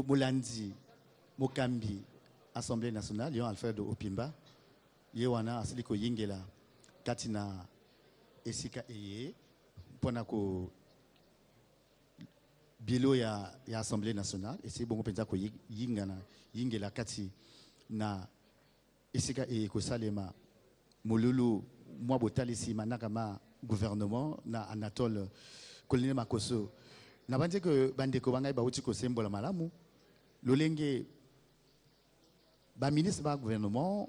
Mulandi, Mokambi, Assemblée nationale, yon Alfred Opimba, yewana asiliko yingela katina esika eye ponako bilo ya Assemblée nationale et c'est bon penza ko yingela kati na esika eye ko salema molulu mwa botalisi manaka ma gouvernement na Anatole Kolini Makoso na bande que bande ko bangai ba uti ko sembola malamu lolenge ba ministre ba gouvernement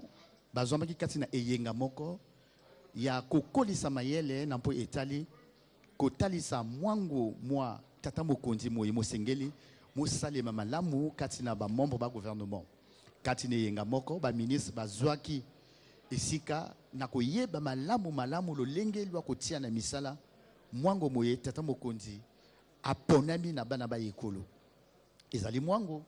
ba zomba ki katina eyenga moko ya kokolisa mayele na mpo etali kotalisa mwangu mwa tata mokonzi moye mosengeli mosalema malamu katina ba membre ba gouvernement katina eyenga moko ba ministre ba zwaki esika na koyeba malamu lolenge lwa kotia na misala mwango moye tata mokonzi aponami na bana ba ekolo ezali mwango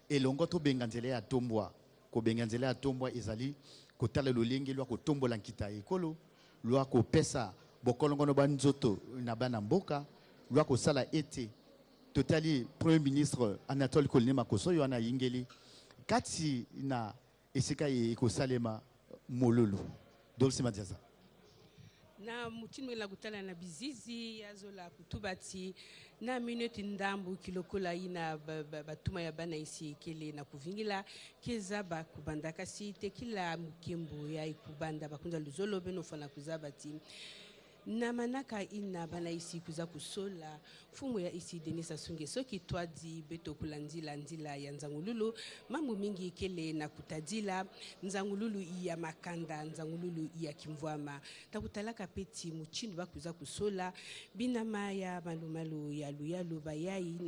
elongo to benganzele ya tombwa ko benganzele ya tombwa ezali kotala lolenge lwa kotombola nkita ekolo lwa kopesa bokolongono banzoto na bana mboka lwa kosala ete totali premier ministre Anatole Kolini Makoso yo ana yingeli kati na esika ekosalema mololo dolce madiaza na mutino la kutala na bizizi yazo la kutubati na minute ndambu kilokola ina batuma ya bana isi kele na kuvingila keza ba kubandaka si te kila mukembo ya ikubanda bakunda luzolo beno fana kuzabati na manaka ina bana isi kuza kusola fumu ya isi Denisa Sunge soki twadi beto kulandila ndila ya nzangululu mambo mingi kele na kutadila nzangululu iya makanda nzangululu iya kimvwama takutalaka peti muchindu bakuza kusola binama ya malumalu ya luyalu bayai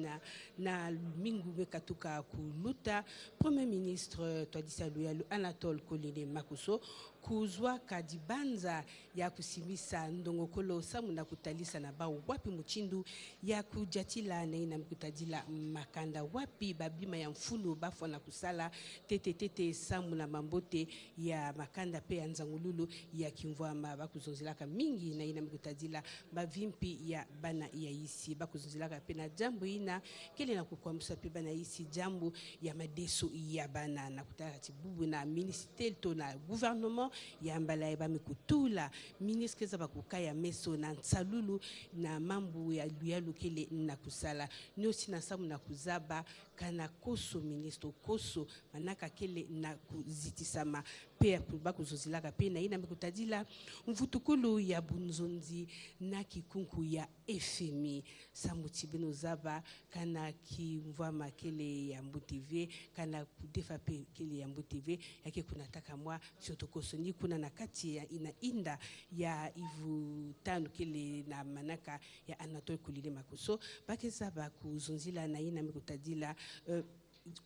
na mingu bekatuka kuluta premier ministre twadisa luyalu Anatole Kolini Makoso kuzwa kadibanza ya kusimisa ndongokolo samu na kutalisa na bao wapi muchindu ya kujatila na ina mkutadila makanda wapi babima ya mfulu bafwa na kusala tete samu na mambote ya makanda pe ya nzangululu ya kimvwama bakuzonzilaka mingi na ina mkutadila bavimpi ya bana ya isi bakuzonzilaka pe na jambo ina kele na kukwambusa pe bana isi jambo ya madeso ya bana na kutara tibubu na ministère to na gouvernement ya mbala eba mikutula ministre za bakukaya meso na nsalulu na mambu ya luyalu kele na kusala nyosi na samu na kuzaba kana koso ministre koso manaka kele na kuzitisama pe bakuzozilaka pe na ina mikutadila mvutukulu ya bunzonzi na kikunku ya FMI samuti beno zaba kana kimvwama kele ya MbuTV kana kudefa pe kele ya MbuTV yake kunataka mwa shotokoso ni kuna na kati ya inda ya ivu tanu kele na manaka ya Anatole Kolini Makoso bakeza bakuzonzila na ina mikutadila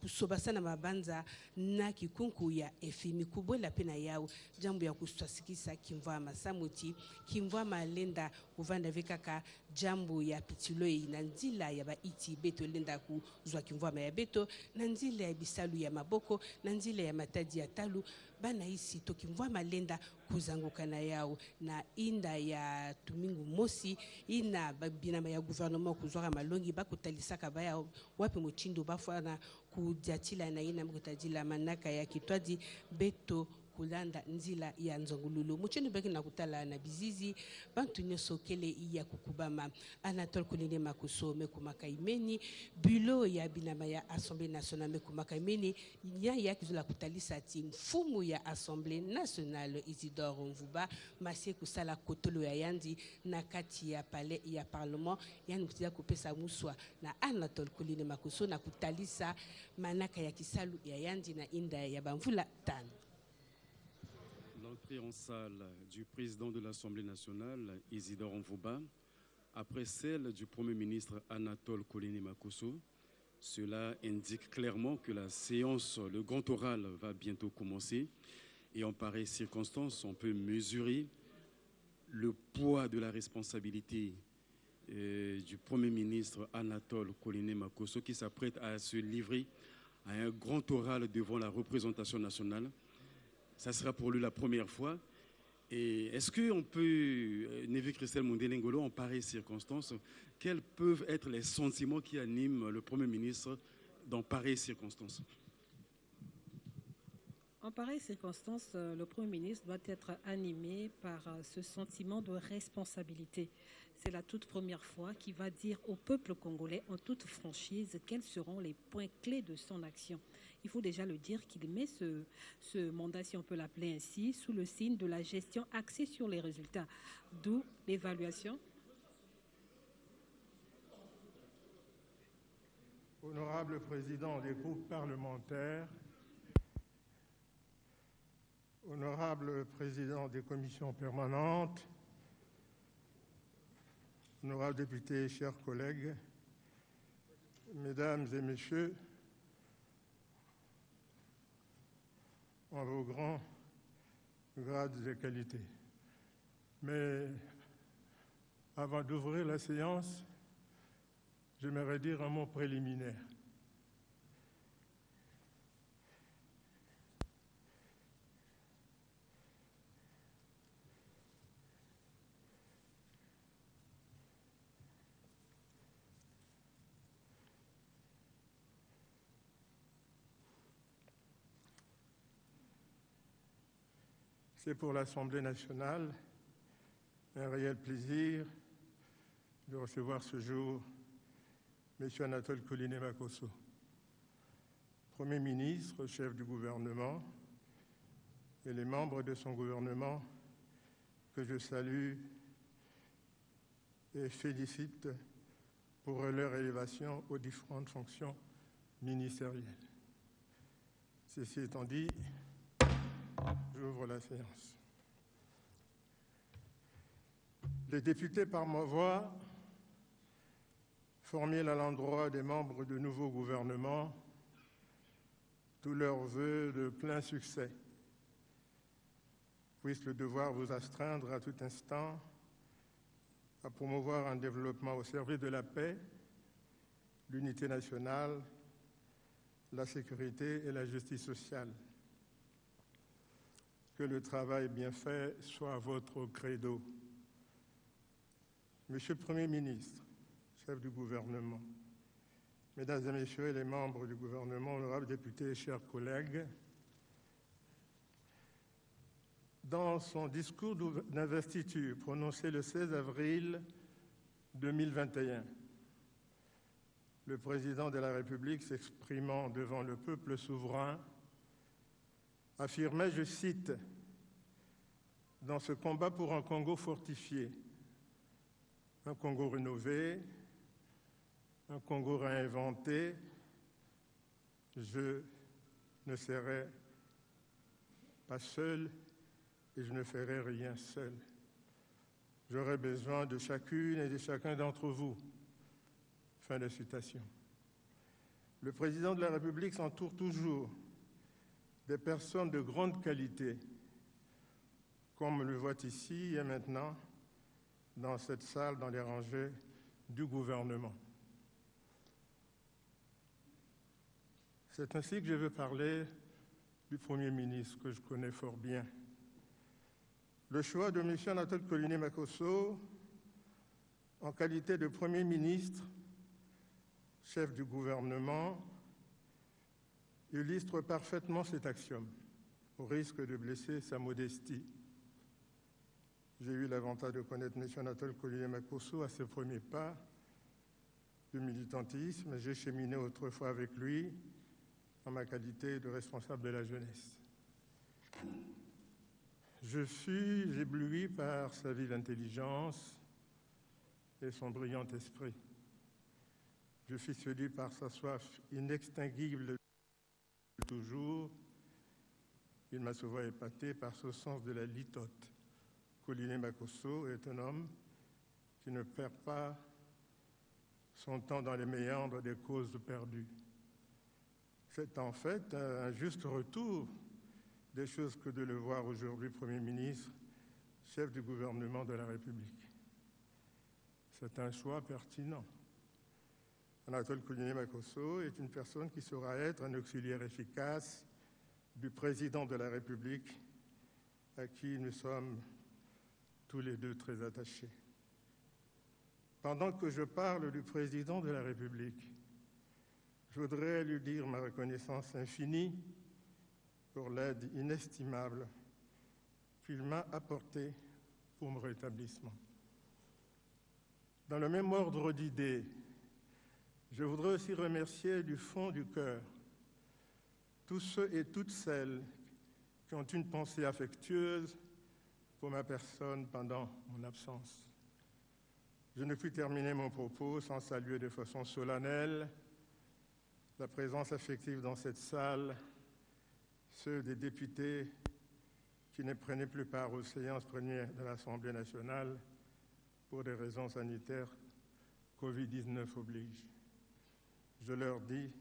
kusoba sana mabanza na kikunku ya FMI kubwela pena yao jambo ya kuswasikisa kimvwama samuti kimvwama lenda kuvanda vekaka jambo ya pituloi na nzila ya baiti beto lenda kuzwa kimvwama ya beto na nzila ya bisalu ya maboko na nzila ya matadi ya talu bana isi to kimvwama lenda kuzanguka na yao na inda ya tumingu mosi ina binama ya gouvernement kuzwaka malongi bakutalisaka baya wapi muchindo bafana kujatila na ina mkutajila manaka ya kitwadi beto kulanda nzila ya nzongululu mucheni beki na kutala na bizizi bantu nyoso kele iya kukubama Anatole Kolini Makoso mekumaka imeni bulo ya binama ya Assemblée nationale mekumaka imeni ya kizula kutalisa ti mfumu ya Assemblée nationale Isidore Mvuba masie kusala kotolo ya yandi na kati ya palais ya parlement yani kutia kupesa muswa na Anatole Kolini Makoso na kutalisa manaka ya kisalu ya yandi na inda ya bamvula tano. L'entrée en salle du président de l'Assemblée nationale, Isidore Mvuba, après celle du Premier ministre Anatole Kolini Makoso. Cela indique clairement que la séance, le grand oral, va bientôt commencer. Et en pareille circonstance, on peut mesurer le poids de la responsabilité du Premier ministre Anatole Kolini Makoso qui s'apprête à se livrer à un grand oral devant la représentation nationale. Ça sera pour lui la première fois. Et est-ce qu'on peut, Nevi Christelle Mondelengolo, en pareille circonstance, quels peuvent être les sentiments qui animent le Premier ministre dans pareilles circonstances? En pareille circonstance, le Premier ministre doit être animé par ce sentiment de responsabilité. C'est la toute première fois qu'il va dire au peuple congolais en toute franchise quels seront les points clés de son action. Il faut déjà le dire qu'il met ce mandat, si on peut l'appeler ainsi, sous le signe de la gestion axée sur les résultats, d'où l'évaluation. Honorable Président des groupes parlementaires, Honorable Président des commissions permanentes, Honorables députés, chers collègues, Mesdames et Messieurs, en vos grands grades et qualités. Mais avant d'ouvrir la séance, j'aimerais dire un mot préliminaire. C'est pour l'Assemblée nationale un réel plaisir de recevoir ce jour M. Anatole Koliné-Makosso, Premier ministre, chef du gouvernement, et les membres de son gouvernement que je salue et félicite pour leur élévation aux différentes fonctions ministérielles. Ceci étant dit, j'ouvre la séance. Les députés par ma voix formulent à l'endroit des membres du nouveau gouvernement tous leurs vœux de plein succès. Puisse le devoir vous astreindre à tout instant à promouvoir un développement au service de la paix, l'unité nationale, la sécurité et la justice sociale. Que le travail bien fait soit votre credo. Monsieur le Premier ministre, chef du gouvernement, Mesdames et Messieurs les membres du gouvernement, honorables députés et chers collègues, dans son discours d'investiture prononcé le 16 avril 2021, le président de la République, s'exprimant devant le peuple souverain, affirmait, je cite, « Dans ce combat pour un Congo fortifié, un Congo rénové, un Congo réinventé, je ne serai pas seul et je ne ferai rien seul. J'aurai besoin de chacune et de chacun d'entre vous. » Fin de citation. Le président de la République s'entoure toujours des personnes de grande qualité, comme on le voit ici et maintenant dans cette salle, dans les rangées du gouvernement. C'est ainsi que je veux parler du Premier ministre, que je connais fort bien. Le choix de M. Anatole Koliné-Makosso, en qualité de Premier ministre, chef du gouvernement, illustre parfaitement cet axiome, au risque de blesser sa modestie. J'ai eu l'avantage de connaître M. Anatole Koliné-Makosso à ses premiers pas du militantisme. J'ai cheminé autrefois avec lui en ma qualité de responsable de la jeunesse. Je fus ébloui par sa vive intelligence et son brillant esprit. Je fus séduit par sa soif inextinguible de toujours. Il m'a souvent épaté par ce sens de la litote. Koliné-Makosso est un homme qui ne perd pas son temps dans les méandres des causes perdues. C'est en fait un juste retour des choses que de le voir aujourd'hui Premier ministre, chef du gouvernement de la République. C'est un choix pertinent. Anatole Koliné-Makosso est une personne qui saura être un auxiliaire efficace du président de la République, à qui nous sommes tous les deux très attachés. Pendant que je parle du président de la République, Je voudrais lui dire ma reconnaissance infinie pour l'aide inestimable qu'il m'a apportée pour mon rétablissement. Dans le même ordre d'idées, je voudrais aussi remercier du fond du cœur tous ceux et toutes celles qui ont une pensée affectueuse pour ma personne pendant mon absence. Je ne puis terminer mon propos sans saluer de façon solennelle la présence affective dans cette salle, ceux des députés qui ne prenaient plus part aux séances plénières de l'Assemblée nationale pour des raisons sanitaires, Covid-19 oblige. Je leur dis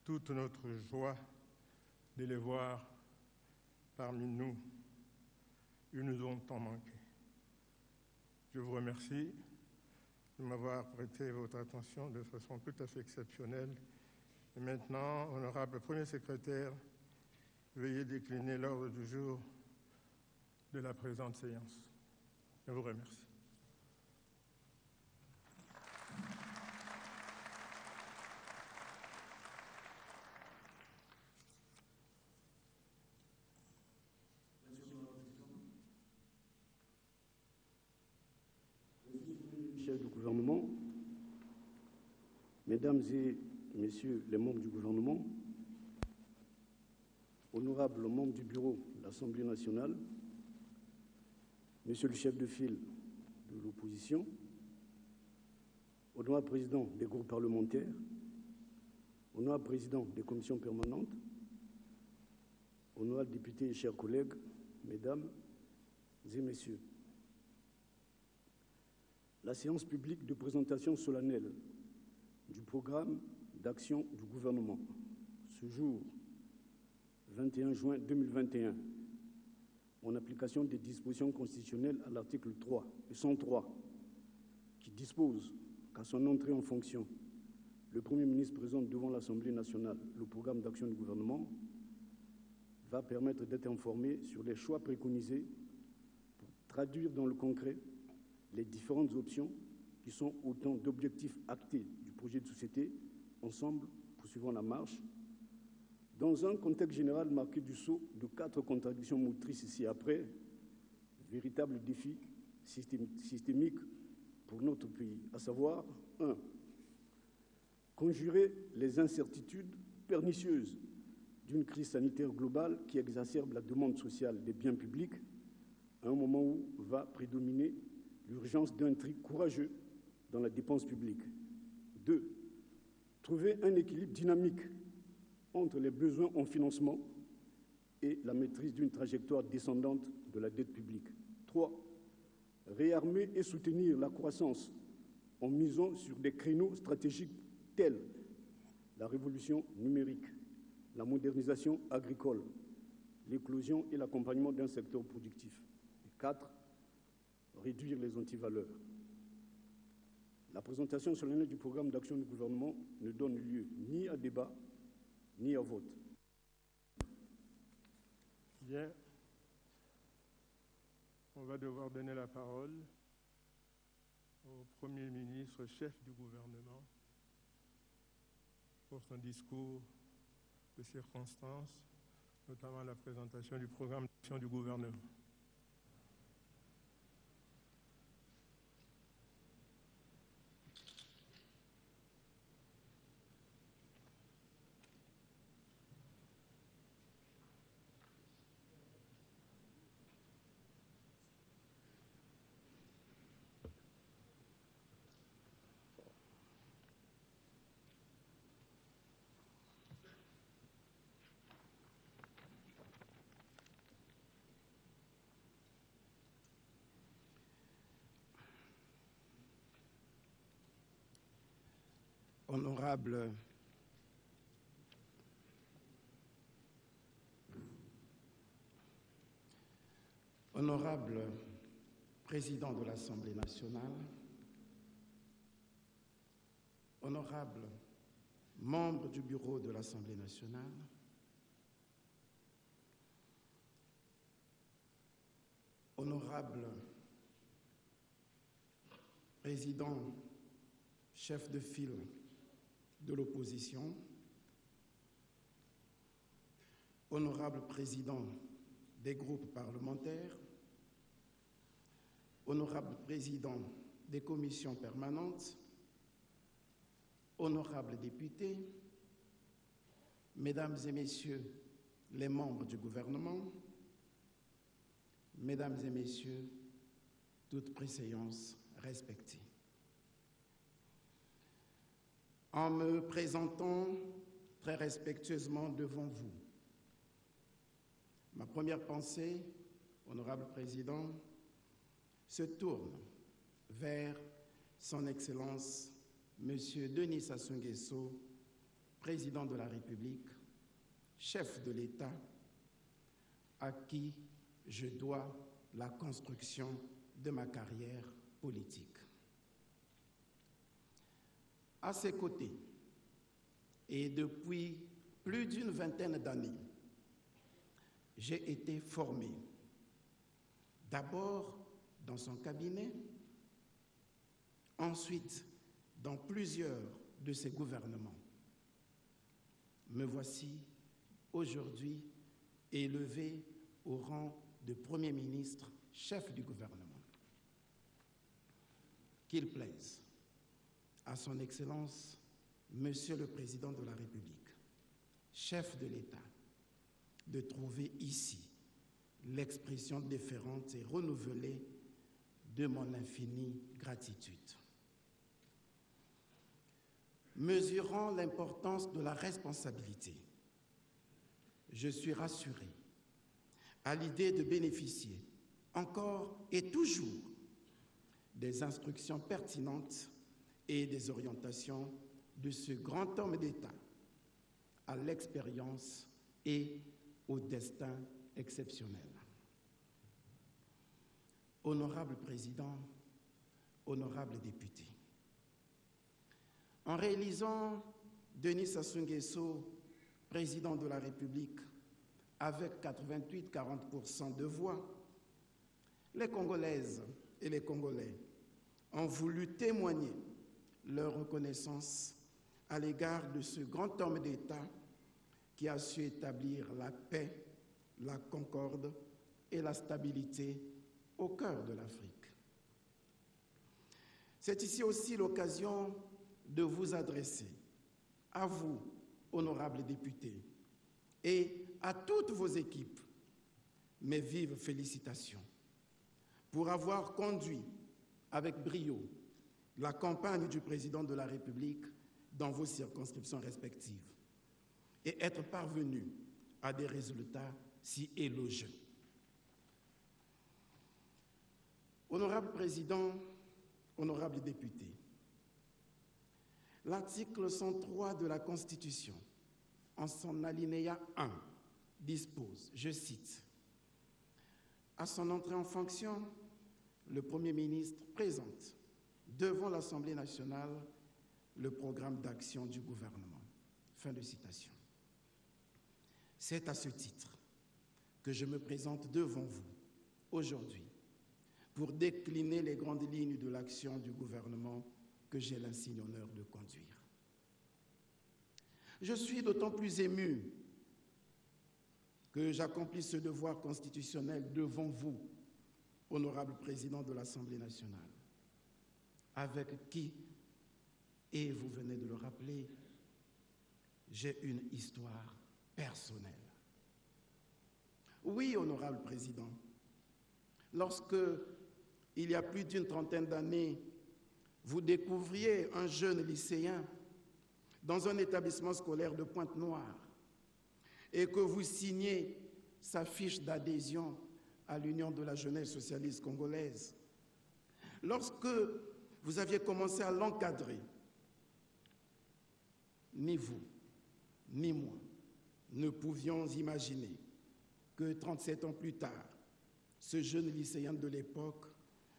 toute notre joie de les voir parmi nous. Ils nous ont tant manqué. Je vous remercie de m'avoir prêté votre attention de façon tout à fait exceptionnelle. Et maintenant, honorable Premier secrétaire, veuillez décliner l'ordre du jour de la présente séance. Je vous remercie. Chef du gouvernement, Mesdames et Messieurs les membres du gouvernement, honorables membres du bureau de l'Assemblée nationale, Monsieur le chef de file de l'opposition, honorable président des groupes parlementaires, honorable président des commissions permanentes, honorables députés et chers collègues, Mesdames et Messieurs, la séance publique de présentation solennelle du programme d'action du gouvernement, ce jour 21 juin 2021, en application des dispositions constitutionnelles à l'article 3 et 103, qui dispose qu'à son entrée en fonction, le Premier ministre présente devant l'Assemblée nationale le programme d'action du gouvernement, va permettre d'être informé sur les choix préconisés pour traduire dans le concret les différentes options qui sont autant d'objectifs actés du projet de société. Ensemble, poursuivons la marche, dans un contexte général marqué du sceau de 4 contradictions motrices ici après, véritable défi systémique pour notre pays, à savoir 1. Conjurer les incertitudes pernicieuses d'une crise sanitaire globale qui exacerbe la demande sociale des biens publics à un moment où va prédominer l'urgence d'un tri courageux dans la dépense publique. 2. Trouver un équilibre dynamique entre les besoins en financement et la maîtrise d'une trajectoire descendante de la dette publique. 3. Réarmer et soutenir la croissance en misant sur des créneaux stratégiques tels la révolution numérique, la modernisation agricole, l'éclosion et l'accompagnement d'un secteur productif. Et 4. Réduire les antivaleurs. La présentation solennelle du programme d'action du gouvernement ne donne lieu ni à débat, ni à vote. Bien. On va devoir donner la parole au Premier ministre, chef du gouvernement, pour son discours de circonstance, notamment la présentation du programme d'action du gouvernement. Honorable président de l'Assemblée nationale, honorable membre du bureau de l'Assemblée nationale, honorable président chef de file de l'opposition, honorables présidents des groupes parlementaires, honorables présidents des commissions permanentes, honorables députés, mesdames et messieurs les membres du gouvernement, mesdames et messieurs, toutes préséances respectées. En me présentant très respectueusement devant vous, ma première pensée, honorable président, se tourne vers son Excellence Monsieur Denis Sassou Nguesso, président de la République, chef de l'État, à qui je dois la construction de ma carrière politique. À ses côtés, et depuis plus d'une vingtaine d'années, j'ai été formé d'abord dans son cabinet, ensuite dans plusieurs de ses gouvernements. Me voici aujourd'hui élevé au rang de Premier ministre, chef du gouvernement. Qu'il plaise à son Excellence, Monsieur le Président de la République, chef de l'État, de trouver ici l'expression déférente et renouvelée de mon infinie gratitude. Mesurant l'importance de la responsabilité, je suis rassuré à l'idée de bénéficier encore et toujours des instructions pertinentes et des orientations de ce grand homme d'État à l'expérience et au destin exceptionnel. Honorable Président, honorables députés, en réalisant Denis Sassou Nguesso, président de la République, avec 88-40% de voix, les Congolaises et les Congolais ont voulu témoigner leur reconnaissance à l'égard de ce grand homme d'État qui a su établir la paix, la concorde et la stabilité au cœur de l'Afrique. C'est ici aussi l'occasion de vous adresser, à vous, honorables députés, et à toutes vos équipes, mes vives félicitations pour avoir conduit avec brio la campagne du président de la République dans vos circonscriptions respectives et être parvenu à des résultats si élogieux. Honorable Président, honorables députés, l'article 103 de la Constitution, en son alinéa 1, dispose, je cite, « À son entrée en fonction, le Premier ministre présente devant l'Assemblée nationale le programme d'action du gouvernement. » Fin de citation. C'est à ce titre que je me présente devant vous aujourd'hui pour décliner les grandes lignes de l'action du gouvernement que j'ai l'insigne honneur de conduire. Je suis d'autant plus ému que j'accomplis ce devoir constitutionnel devant vous, honorable président de l'Assemblée nationale, avec qui, et vous venez de le rappeler, j'ai une histoire personnelle. Oui, honorable président, lorsque, il y a plus d'une trentaine d'années, vous découvriez un jeune lycéen dans un établissement scolaire de Pointe-Noire et que vous signez sa fiche d'adhésion à l'Union de la jeunesse socialiste congolaise, lorsque vous aviez commencé à l'encadrer, ni vous, ni moi, ne pouvions imaginer que 37 ans plus tard, ce jeune lycéen de l'époque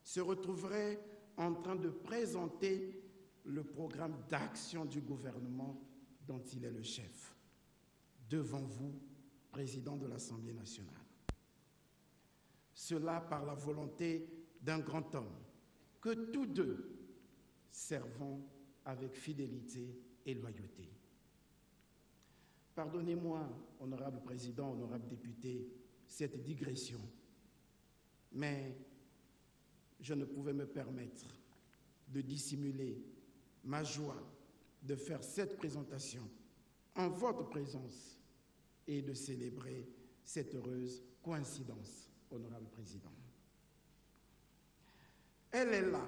se retrouverait en train de présenter le programme d'action du gouvernement dont il est le chef, devant vous, président de l'Assemblée nationale. Cela par la volonté d'un grand homme que tous deux servons avec fidélité et loyauté. Pardonnez-moi, honorable président, honorable député, cette digression, mais je ne pouvais me permettre de dissimuler ma joie de faire cette présentation en votre présence et de célébrer cette heureuse coïncidence, honorable président. Elle est là,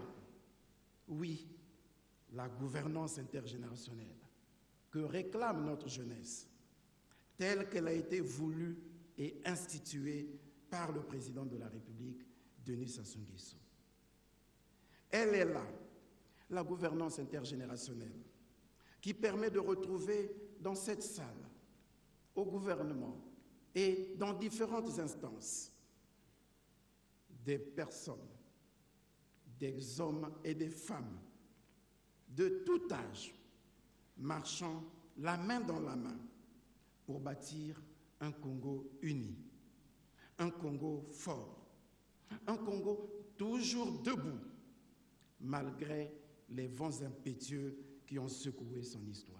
oui, la gouvernance intergénérationnelle que réclame notre jeunesse, telle qu'elle a été voulue et instituée par le président de la République, Denis Sassou Nguesso. Elle est là, la gouvernance intergénérationnelle, qui permet de retrouver dans cette salle, au gouvernement et dans différentes instances, des personnes, des hommes et des femmes de tout âge, marchant la main dans la main pour bâtir un Congo uni, un Congo fort, un Congo toujours debout, malgré les vents impétueux qui ont secoué son histoire.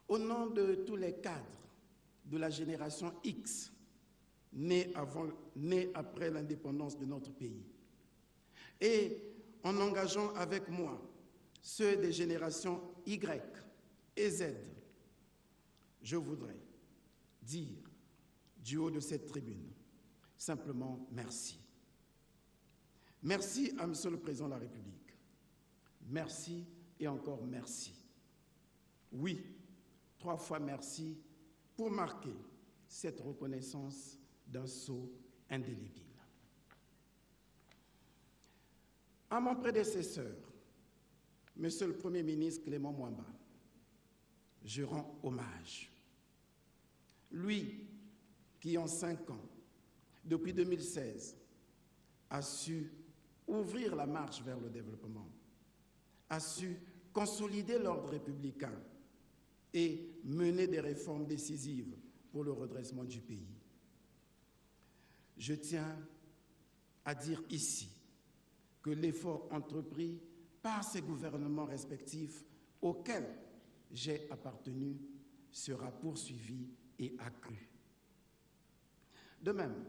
Au nom de tous les cadres de la génération X, née après l'indépendance de notre pays, et en engageant avec moi ceux des générations Y et Z, je voudrais dire, du haut de cette tribune, simplement merci. Merci à Monsieur le Président de la République. Merci et encore merci. Oui, 3 fois merci pour marquer cette reconnaissance d'un sceau indélébile. À mon prédécesseur, Monsieur le Premier ministre Clément Mwamba, je rends hommage. Lui qui, en 5 ans, depuis 2016, a su ouvrir la marche vers le développement, a su consolider l'ordre républicain et mener des réformes décisives pour le redressement du pays. Je tiens à dire ici que l'effort entrepris par ces gouvernements respectifs auxquels j'ai appartenu sera poursuivi et accru. De même,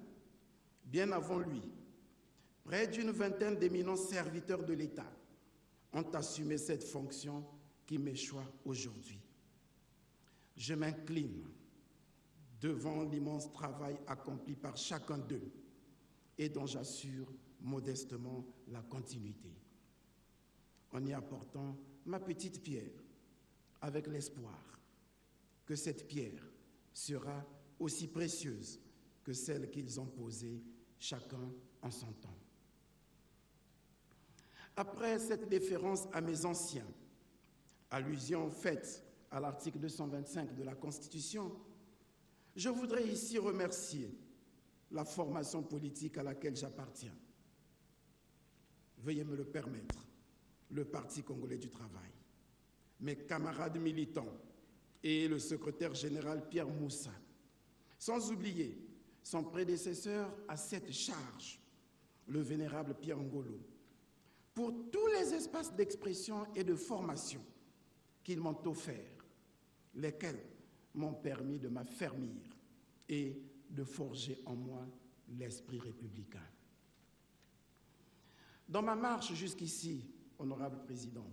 bien avant lui, près d'une vingtaine d'éminents serviteurs de l'État ont assumé cette fonction qui m'échoit aujourd'hui. Je m'incline devant l'immense travail accompli par chacun d'eux et dont j'assure modestement la continuité, en y apportant ma petite pierre avec l'espoir que cette pierre sera aussi précieuse que celle qu'ils ont posée chacun en son temps. Après cette déférence à mes anciens, allusion faite à l'article 225 de la Constitution, je voudrais ici remercier la formation politique à laquelle j'appartiens. Veuillez me le permettre, le Parti congolais du travail, mes camarades militants et le secrétaire général Pierre Moussa, sans oublier son prédécesseur à cette charge, le vénérable Pierre Ngolo, pour tous les espaces d'expression et de formation qu'ils m'ont offerts, lesquels m'ont permis de m'affermir et de forger en moi l'esprit républicain. Dans ma marche jusqu'ici, honorable président,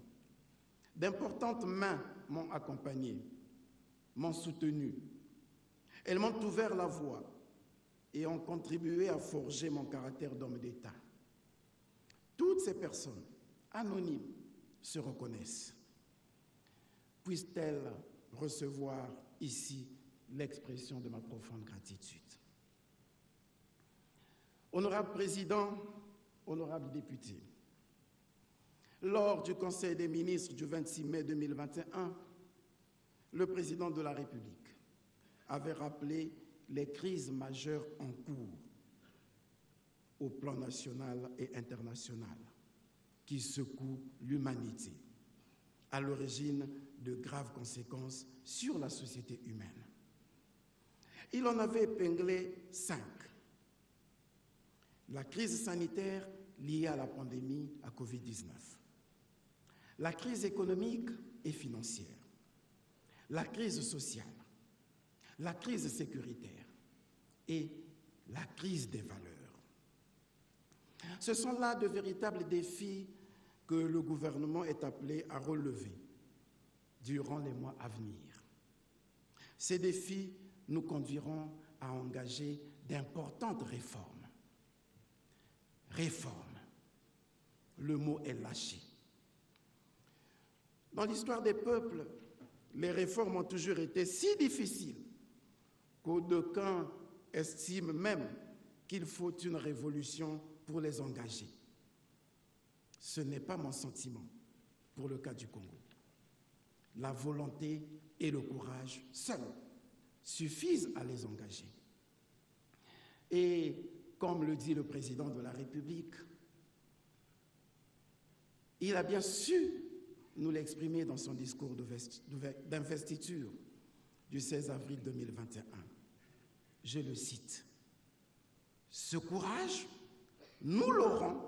d'importantes mains m'ont accompagné, m'ont soutenu. Elles m'ont ouvert la voie et ont contribué à forger mon caractère d'homme d'État. Toutes ces personnes, anonymes, se reconnaissent. Puissent-elles recevoir ici l'expression de ma profonde gratitude. Honorable président, honorables députés, lors du Conseil des ministres du 26 mai 2021, le président de la République avait rappelé les crises majeures en cours au plan national et international qui secouent l'humanité, à l'origine de graves conséquences sur la société humaine. Il en avait épinglé 5. La crise sanitaire liée à la pandémie à Covid-19. la crise économique et financière, la crise sociale, la crise sécuritaire et la crise des valeurs. Ce sont là de véritables défis que le gouvernement est appelé à relever durant les mois à venir. Ces défis nous conduiront à engager d'importantes réformes. Réforme, le mot est lâché. Dans l'histoire des peuples, les réformes ont toujours été si difficiles qu'aucun estime même qu'il faut une révolution pour les engager. Ce n'est pas mon sentiment pour le cas du Congo. La volonté et le courage seuls suffisent à les engager. Et comme le dit le président de la République, il a bien su nous l'exprimer dans son discours d'investiture du 16 avril 2021. Je le cite. « Ce courage, nous l'aurons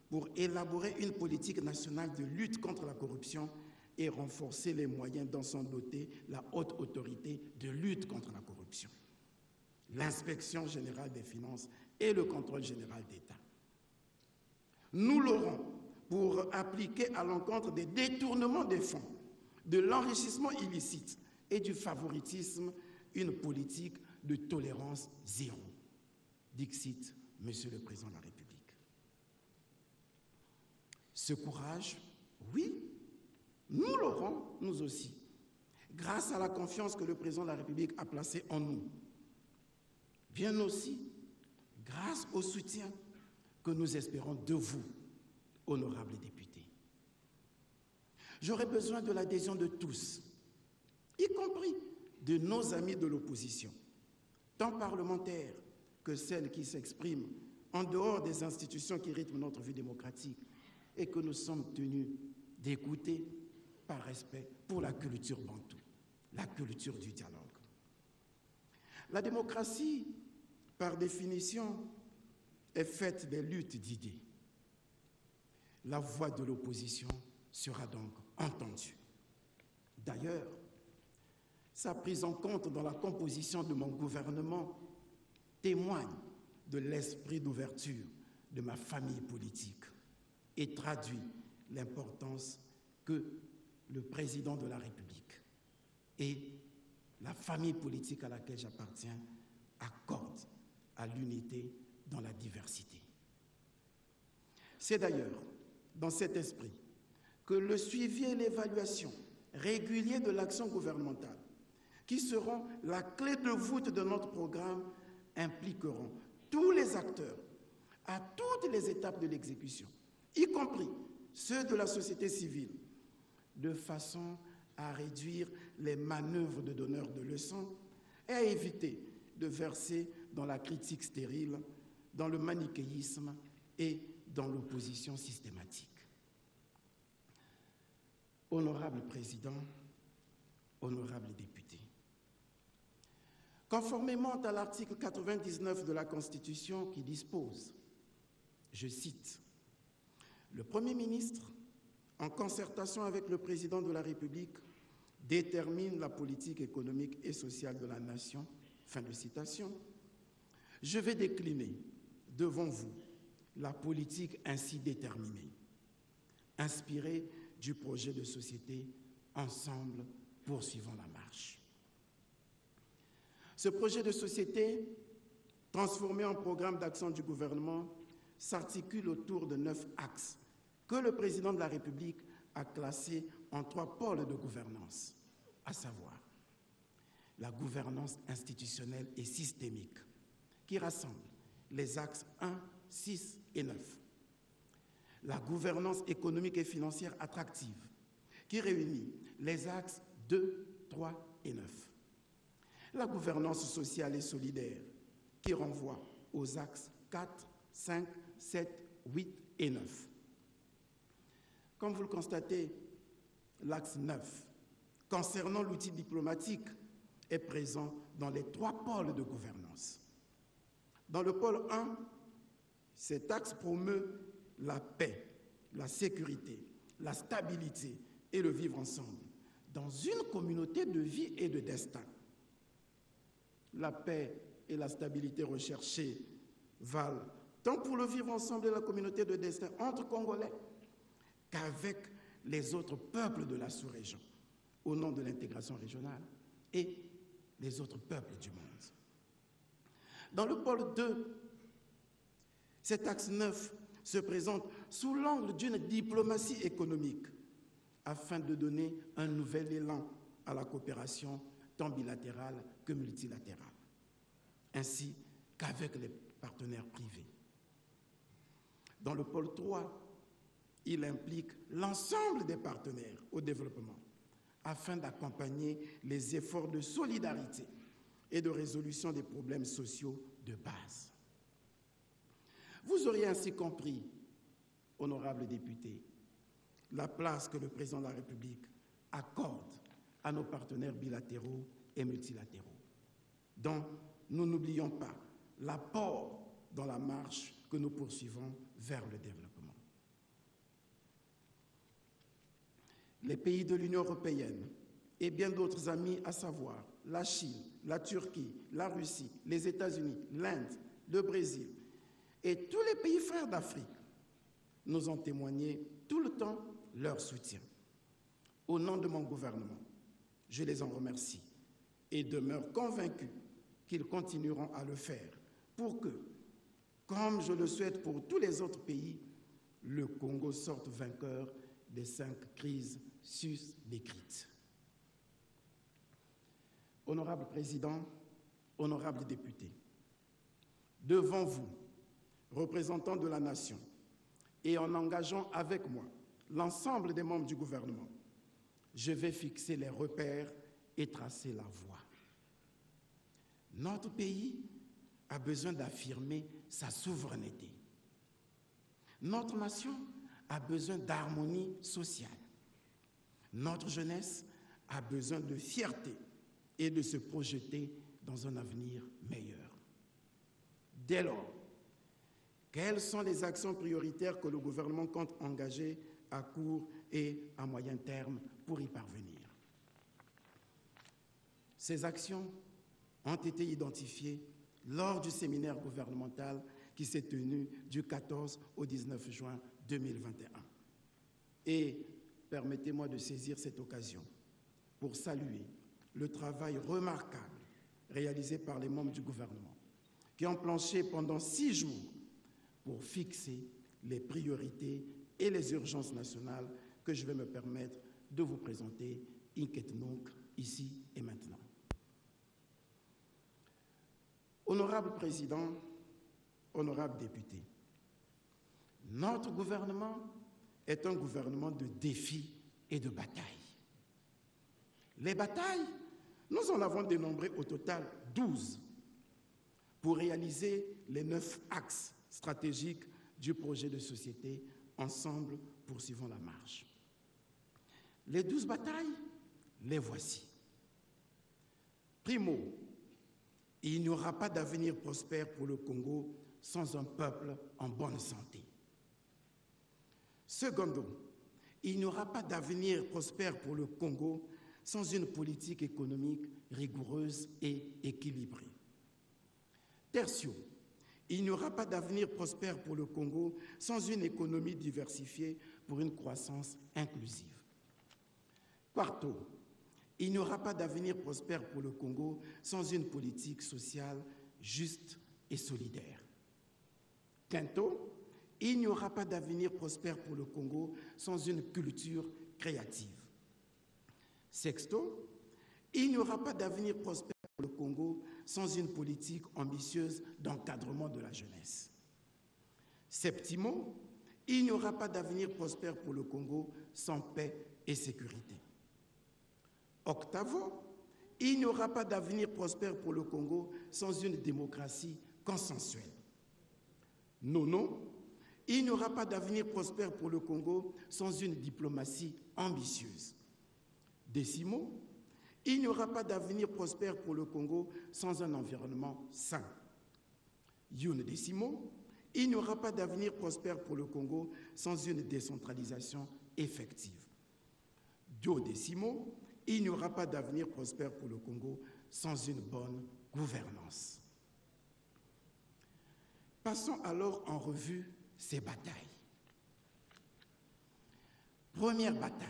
pour élaborer une politique nationale de lutte contre la corruption et renforcer les moyens dont sont dotés la haute autorité de lutte contre la corruption, l'inspection générale des finances et le contrôle général d'État. Nous l'aurons pour appliquer à l'encontre des détournements des fonds, de l'enrichissement illicite et du favoritisme une politique de tolérance zéro. » Dixit, Monsieur le Président de la République. Ce courage, oui, nous l'aurons, nous aussi, grâce à la confiance que le Président de la République a placée en nous. Bien aussi, grâce au soutien que nous espérons de vous, honorables députés. J'aurai besoin de l'adhésion de tous, y compris de nos amis de l'opposition, tant parlementaires que celles qui s'expriment en dehors des institutions qui rythment notre vie démocratique et que nous sommes tenus d'écouter par respect pour la culture bantoue, la culture du dialogue. La démocratie, par définition, est faite des luttes d'idées. La voix de l'opposition sera donc entendue. D'ailleurs, sa prise en compte dans la composition de mon gouvernement témoigne de l'esprit d'ouverture de ma famille politique et traduit l'importance que le président de la République et la famille politique à laquelle j'appartiens accordent à l'unité dans la diversité. C'est d'ailleurs dans cet esprit que le suivi et l'évaluation réguliers de l'action gouvernementale, qui seront la clé de voûte de notre programme, impliqueront tous les acteurs à toutes les étapes de l'exécution, y compris ceux de la société civile, de façon à réduire les manœuvres de donneurs de leçons et à éviter de verser dans la critique stérile, dans le manichéisme et dans l'opposition systématique. Honorable Président, honorables députés, conformément à l'article 99 de la Constitution qui dispose, je cite, « Le Premier ministre, en concertation avec le Président de la République, détermine la politique économique et sociale de la nation. » Fin de citation. Je vais décliner devant vous la politique ainsi déterminée, inspirée du projet de société Ensemble, poursuivons la marche. Ce projet de société, transformé en programme d'action du gouvernement, s'articule autour de 9 axes que le Président de la République a classés en 3 pôles de gouvernance, à savoir la gouvernance institutionnelle et systémique, qui rassemble les axes 1, 6 et 9. La gouvernance économique et financière attractive, qui réunit les axes 2, 3 et 9. La gouvernance sociale et solidaire, qui renvoie aux axes 4, 5, 7, 8 et 9. Comme vous le constatez, l'axe 9, concernant l'outil diplomatique, est présent dans les 3 pôles de gouvernance. Dans le pôle 1, cet axe promeut la paix, la sécurité, la stabilité et le vivre ensemble dans une communauté de vie et de destin. La paix et la stabilité recherchées valent tant pour le vivre ensemble et la communauté de destin entre Congolais qu'avec les autres peuples de la sous-région, au nom de l'intégration régionale et les autres peuples du monde. Dans le pôle 2, cet axe 9 se présente sous l'angle d'une diplomatie économique afin de donner un nouvel élan à la coopération tant bilatérale que multilatérale, ainsi qu'avec les partenaires privés. Dans le pôle 3, il implique l'ensemble des partenaires au développement afin d'accompagner les efforts de solidarité et de résolution des problèmes sociaux de base. Vous auriez ainsi compris, honorables députés, la place que le président de la République accorde à nos partenaires bilatéraux et multilatéraux, dont nous n'oublions pas l'apport dans la marche que nous poursuivons vers le développement. Les pays de l'Union européenne et bien d'autres amis, à savoir la Chine, la Turquie, la Russie, les États-Unis, l'Inde, le Brésil et tous les pays frères d'Afrique, nous ont témoigné tout le temps leur soutien. Au nom de mon gouvernement, je les en remercie et demeure convaincu qu'ils continueront à le faire pour que, comme je le souhaite pour tous les autres pays, le Congo sorte vainqueur des 5 crises sus-décrites. Honorable Président, honorables députés, devant vous, représentants de la nation, et en engageant avec moi l'ensemble des membres du gouvernement, je vais fixer les repères et tracer la voie. Notre pays a besoin d'affirmer sa souveraineté. Notre nation a besoin d'harmonie sociale. Notre jeunesse a besoin de fierté et de se projeter dans un avenir meilleur. Dès lors, quelles sont les actions prioritaires que le gouvernement compte engager à court et à moyen terme pour y parvenir? Ces actions ont été identifiées lors du séminaire gouvernemental qui s'est tenu du 14 au 19 juin 2021. Et permettez-moi de saisir cette occasion pour saluer le travail remarquable réalisé par les membres du gouvernement qui ont planché pendant 6 jours pour fixer les priorités et les urgences nationales que je vais me permettre de vous présenter inquiétenouk ici et maintenant. Honorable Président, honorables députés, notre gouvernement est un gouvernement de défis et de batailles. Les batailles, nous en avons dénombré au total 12 pour réaliser les 9 axes stratégiques du projet de société. Ensemble, poursuivons la marche. Les 12 batailles, les voici. Primo, il n'y aura pas d'avenir prospère pour le Congo sans un peuple en bonne santé. Secondo, il n'y aura pas d'avenir prospère pour le Congo sans une politique économique rigoureuse et équilibrée. Tertio, il n'y aura pas d'avenir prospère pour le Congo sans une économie diversifiée pour une croissance inclusive. Quarto, il n'y aura pas d'avenir prospère pour le Congo sans une politique sociale juste et solidaire. Quinto, il n'y aura pas d'avenir prospère pour le Congo sans une culture créative. Sexto, il n'y aura pas d'avenir prospère pour le Congo sans une politique ambitieuse d'encadrement de la jeunesse. Septimo, il n'y aura pas d'avenir prospère pour le Congo sans paix et sécurité. Octavo, il n'y aura pas d'avenir prospère pour le Congo sans une démocratie consensuelle. Nono, il n'y aura pas d'avenir prospère pour le Congo sans une diplomatie ambitieuse. Décimo, il n'y aura pas d'avenir prospère pour le Congo sans un environnement sain. Undécimo, il n'y aura pas d'avenir prospère pour le Congo sans une décentralisation effective. Duodécimo, il n'y aura pas d'avenir prospère pour le Congo sans une bonne gouvernance. Passons alors en revue ces batailles. Première bataille.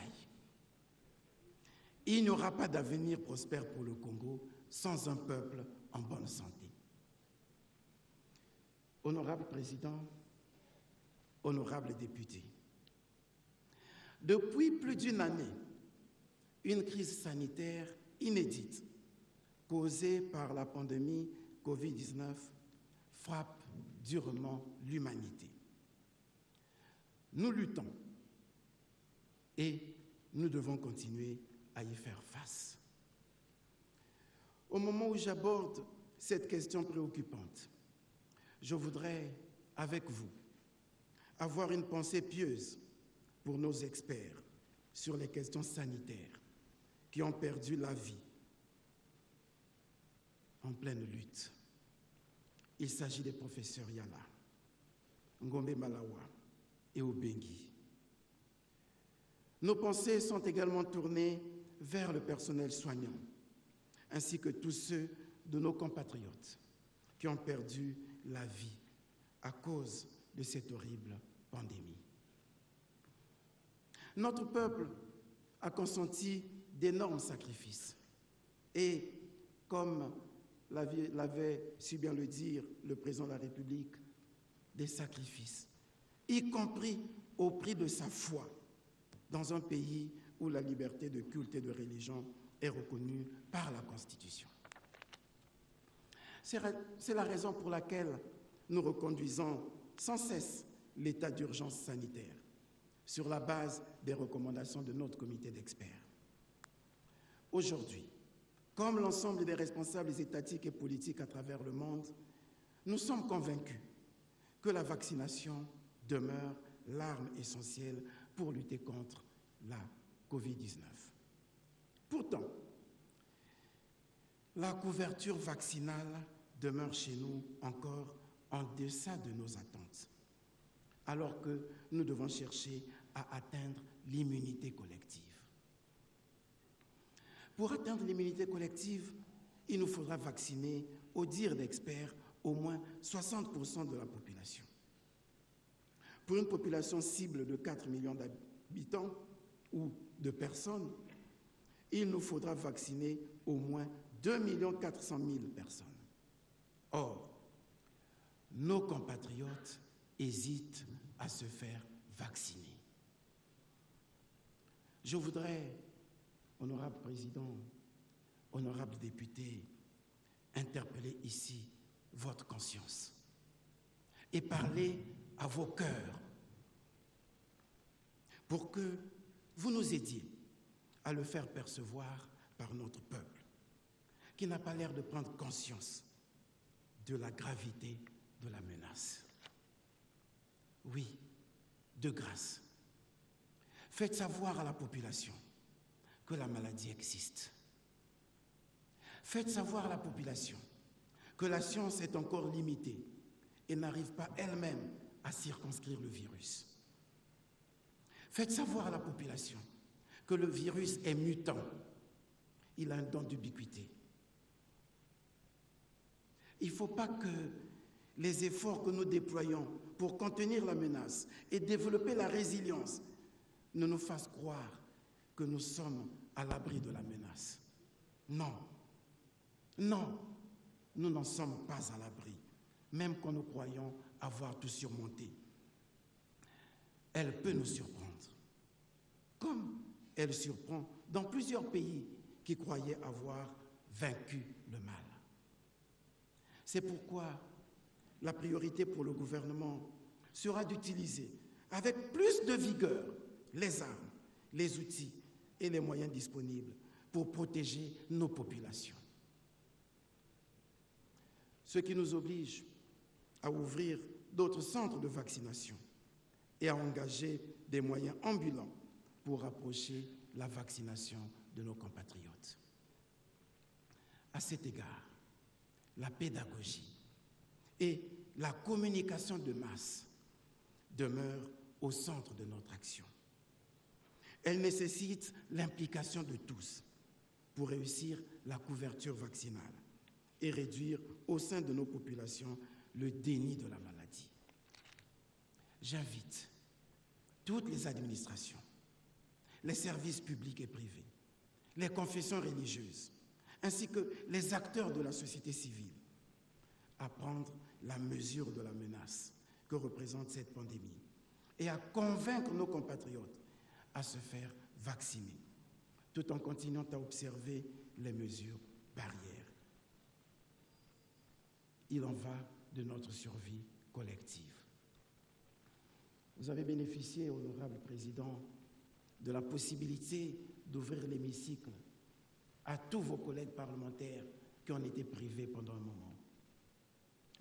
Il n'y aura pas d'avenir prospère pour le Congo sans un peuple en bonne santé. Honorable Président, honorables députés, depuis plus d'une année, une crise sanitaire inédite causée par la pandémie Covid-19 frappe durement l'humanité. Nous luttons et nous devons continuer à y faire face. Au moment où j'aborde cette question préoccupante, je voudrais, avec vous, avoir une pensée pieuse pour nos experts sur les questions sanitaires qui ont perdu la vie en pleine lutte. Il s'agit des professeurs Yala, Ngombe Malawa et Obengi. Nos pensées sont également tournées vers le personnel soignant, ainsi que tous ceux de nos compatriotes qui ont perdu la vie à cause de cette horrible pandémie. Notre peuple a consenti d'énormes sacrifices et, comme l'avait si bien le dire le président de la République, des sacrifices, y compris au prix de sa foi, dans un pays où la liberté de culte et de religion est reconnue par la Constitution. C'est la raison pour laquelle nous reconduisons sans cesse l'état d'urgence sanitaire sur la base des recommandations de notre comité d'experts. Aujourd'hui, comme l'ensemble des responsables étatiques et politiques à travers le monde, nous sommes convaincus que la vaccination demeure l'arme essentielle pour lutter contre la Covid-19. Pourtant, la couverture vaccinale demeure chez nous encore en deçà de nos attentes, alors que nous devons chercher à atteindre l'immunité collective. Pour atteindre l'immunité collective, il nous faudra vacciner, au dire d'experts, au moins 60% de la population. Pour une population cible de 4 millions d'habitants ou de personnes, il nous faudra vacciner au moins 2 400 000 personnes. Or, nos compatriotes hésitent à se faire vacciner. Je voudrais, honorable président, honorables députés, interpeller ici votre conscience et parler à vos cœurs pour que vous nous aidiez à le faire percevoir par notre peuple, qui n'a pas l'air de prendre conscience de la gravité de la menace. Oui, de grâce, faites savoir à la population que la maladie existe. Faites savoir à la population que la science est encore limitée et n'arrive pas elle-même à circonscrire le virus. Faites savoir à la population que le virus est mutant. Il a un don d'ubiquité. Il ne faut pas que les efforts que nous déployons pour contenir la menace et développer la résilience ne nous fassent croire que nous sommes à l'abri de la menace. Non, non, nous n'en sommes pas à l'abri, même quand nous croyons avoir tout surmonté. Elle peut nous surprendre, comme elle surprend dans plusieurs pays qui croyaient avoir vaincu le mal. C'est pourquoi la priorité pour le gouvernement sera d'utiliser avec plus de vigueur les armes, les outils et les moyens disponibles pour protéger nos populations. Ce qui nous oblige à ouvrir d'autres centres de vaccination et à engager des moyens ambulants pour rapprocher la vaccination de nos compatriotes. À cet égard, la pédagogie et la communication de masse demeurent au centre de notre action. Elle nécessite l'implication de tous pour réussir la couverture vaccinale et réduire au sein de nos populations le déni de la maladie. J'invite toutes les administrations, les services publics et privés, les confessions religieuses, ainsi que les acteurs de la société civile à prendre la mesure de la menace que représente cette pandémie et à convaincre nos compatriotes à se faire vacciner, tout en continuant à observer les mesures barrières. Il en va de notre survie collective. Vous avez bénéficié, honorable président, de la possibilité d'ouvrir l'hémicycle à tous vos collègues parlementaires qui ont été privés pendant un moment.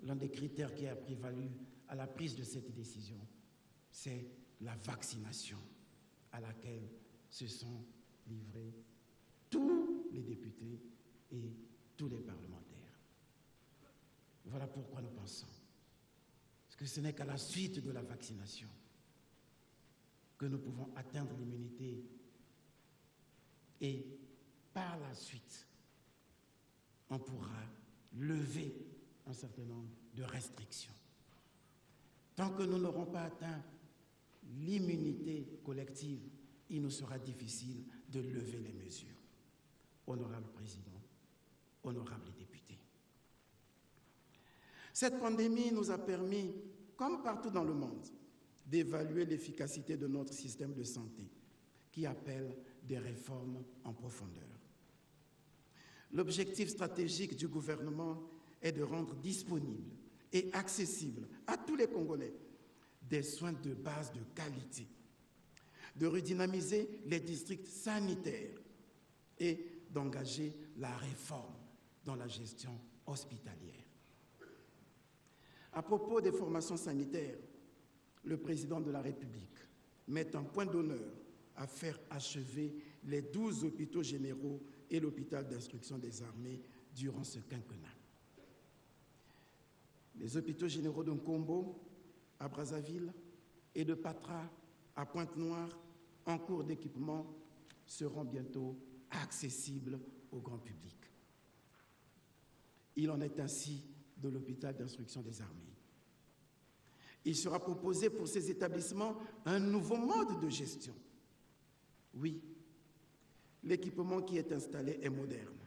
L'un des critères qui a prévalu à la prise de cette décision, c'est la vaccination à laquelle se sont livrés tous les députés et tous les parlementaires. Voilà pourquoi nous pensons que ce n'est qu'à la suite de la vaccination que nous pouvons atteindre l'immunité et par la suite, on pourra lever un certain nombre de restrictions. Tant que nous n'aurons pas atteint l'immunité collective, il nous sera difficile de lever les mesures. Honorable Président, honorables députés. Cette pandémie nous a permis, comme partout dans le monde, d'évaluer l'efficacité de notre système de santé, qui appelle des réformes en profondeur. L'objectif stratégique du gouvernement est de rendre disponibles et accessibles à tous les Congolais des soins de base de qualité, de redynamiser les districts sanitaires et d'engager la réforme dans la gestion hospitalière. À propos des formations sanitaires, le président de la République met un point d'honneur à faire achever les 12 hôpitaux généraux et l'hôpital d'instruction des armées durant ce quinquennat. Les hôpitaux généraux de Nkombo à Brazzaville et de Patra à Pointe-Noire, en cours d'équipement, seront bientôt accessibles au grand public. Il en est ainsi de l'hôpital d'instruction des armées. Il sera proposé pour ces établissements un nouveau mode de gestion. Oui, l'équipement qui est installé est moderne.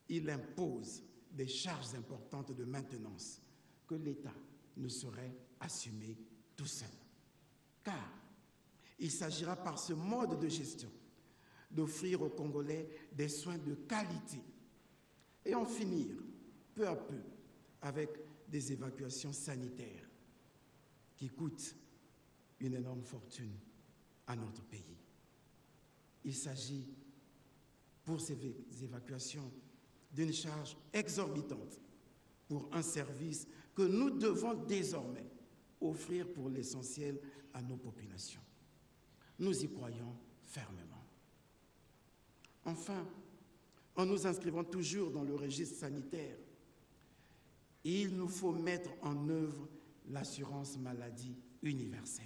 Il impose des charges importantes de maintenance que l'État ne saurait assumer tout seul. Car il s'agira par ce mode de gestion d'offrir aux Congolais des soins de qualité et en finir peu à peu avec des évacuations sanitaires qui coûtent une énorme fortune à notre pays. Il s'agit pour ces évacuations d'une charge exorbitante pour un service que nous devons désormais offrir pour l'essentiel à nos populations. Nous y croyons fermement. Enfin, en nous inscrivant toujours dans le registre sanitaire, il nous faut mettre en œuvre l'assurance maladie universelle.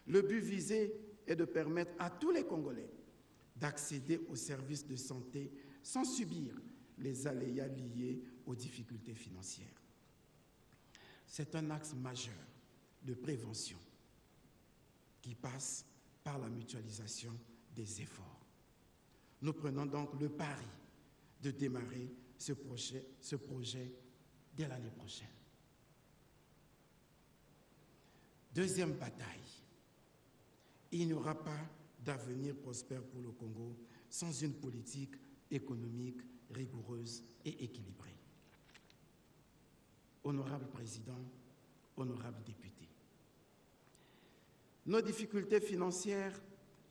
Le but visé est de permettre à tous les Congolais d'accéder aux services de santé sans subir les aléas liés aux difficultés financières. C'est un axe majeur de prévention qui passe par la mutualisation des efforts. Nous prenons donc le pari de démarrer ce projet dès l'année prochaine. Deuxième bataille. Il n'y aura pas d'avenir prospère pour le Congo sans une politique économique rigoureuse et équilibrée. Honorable Président, honorables députés, nos difficultés financières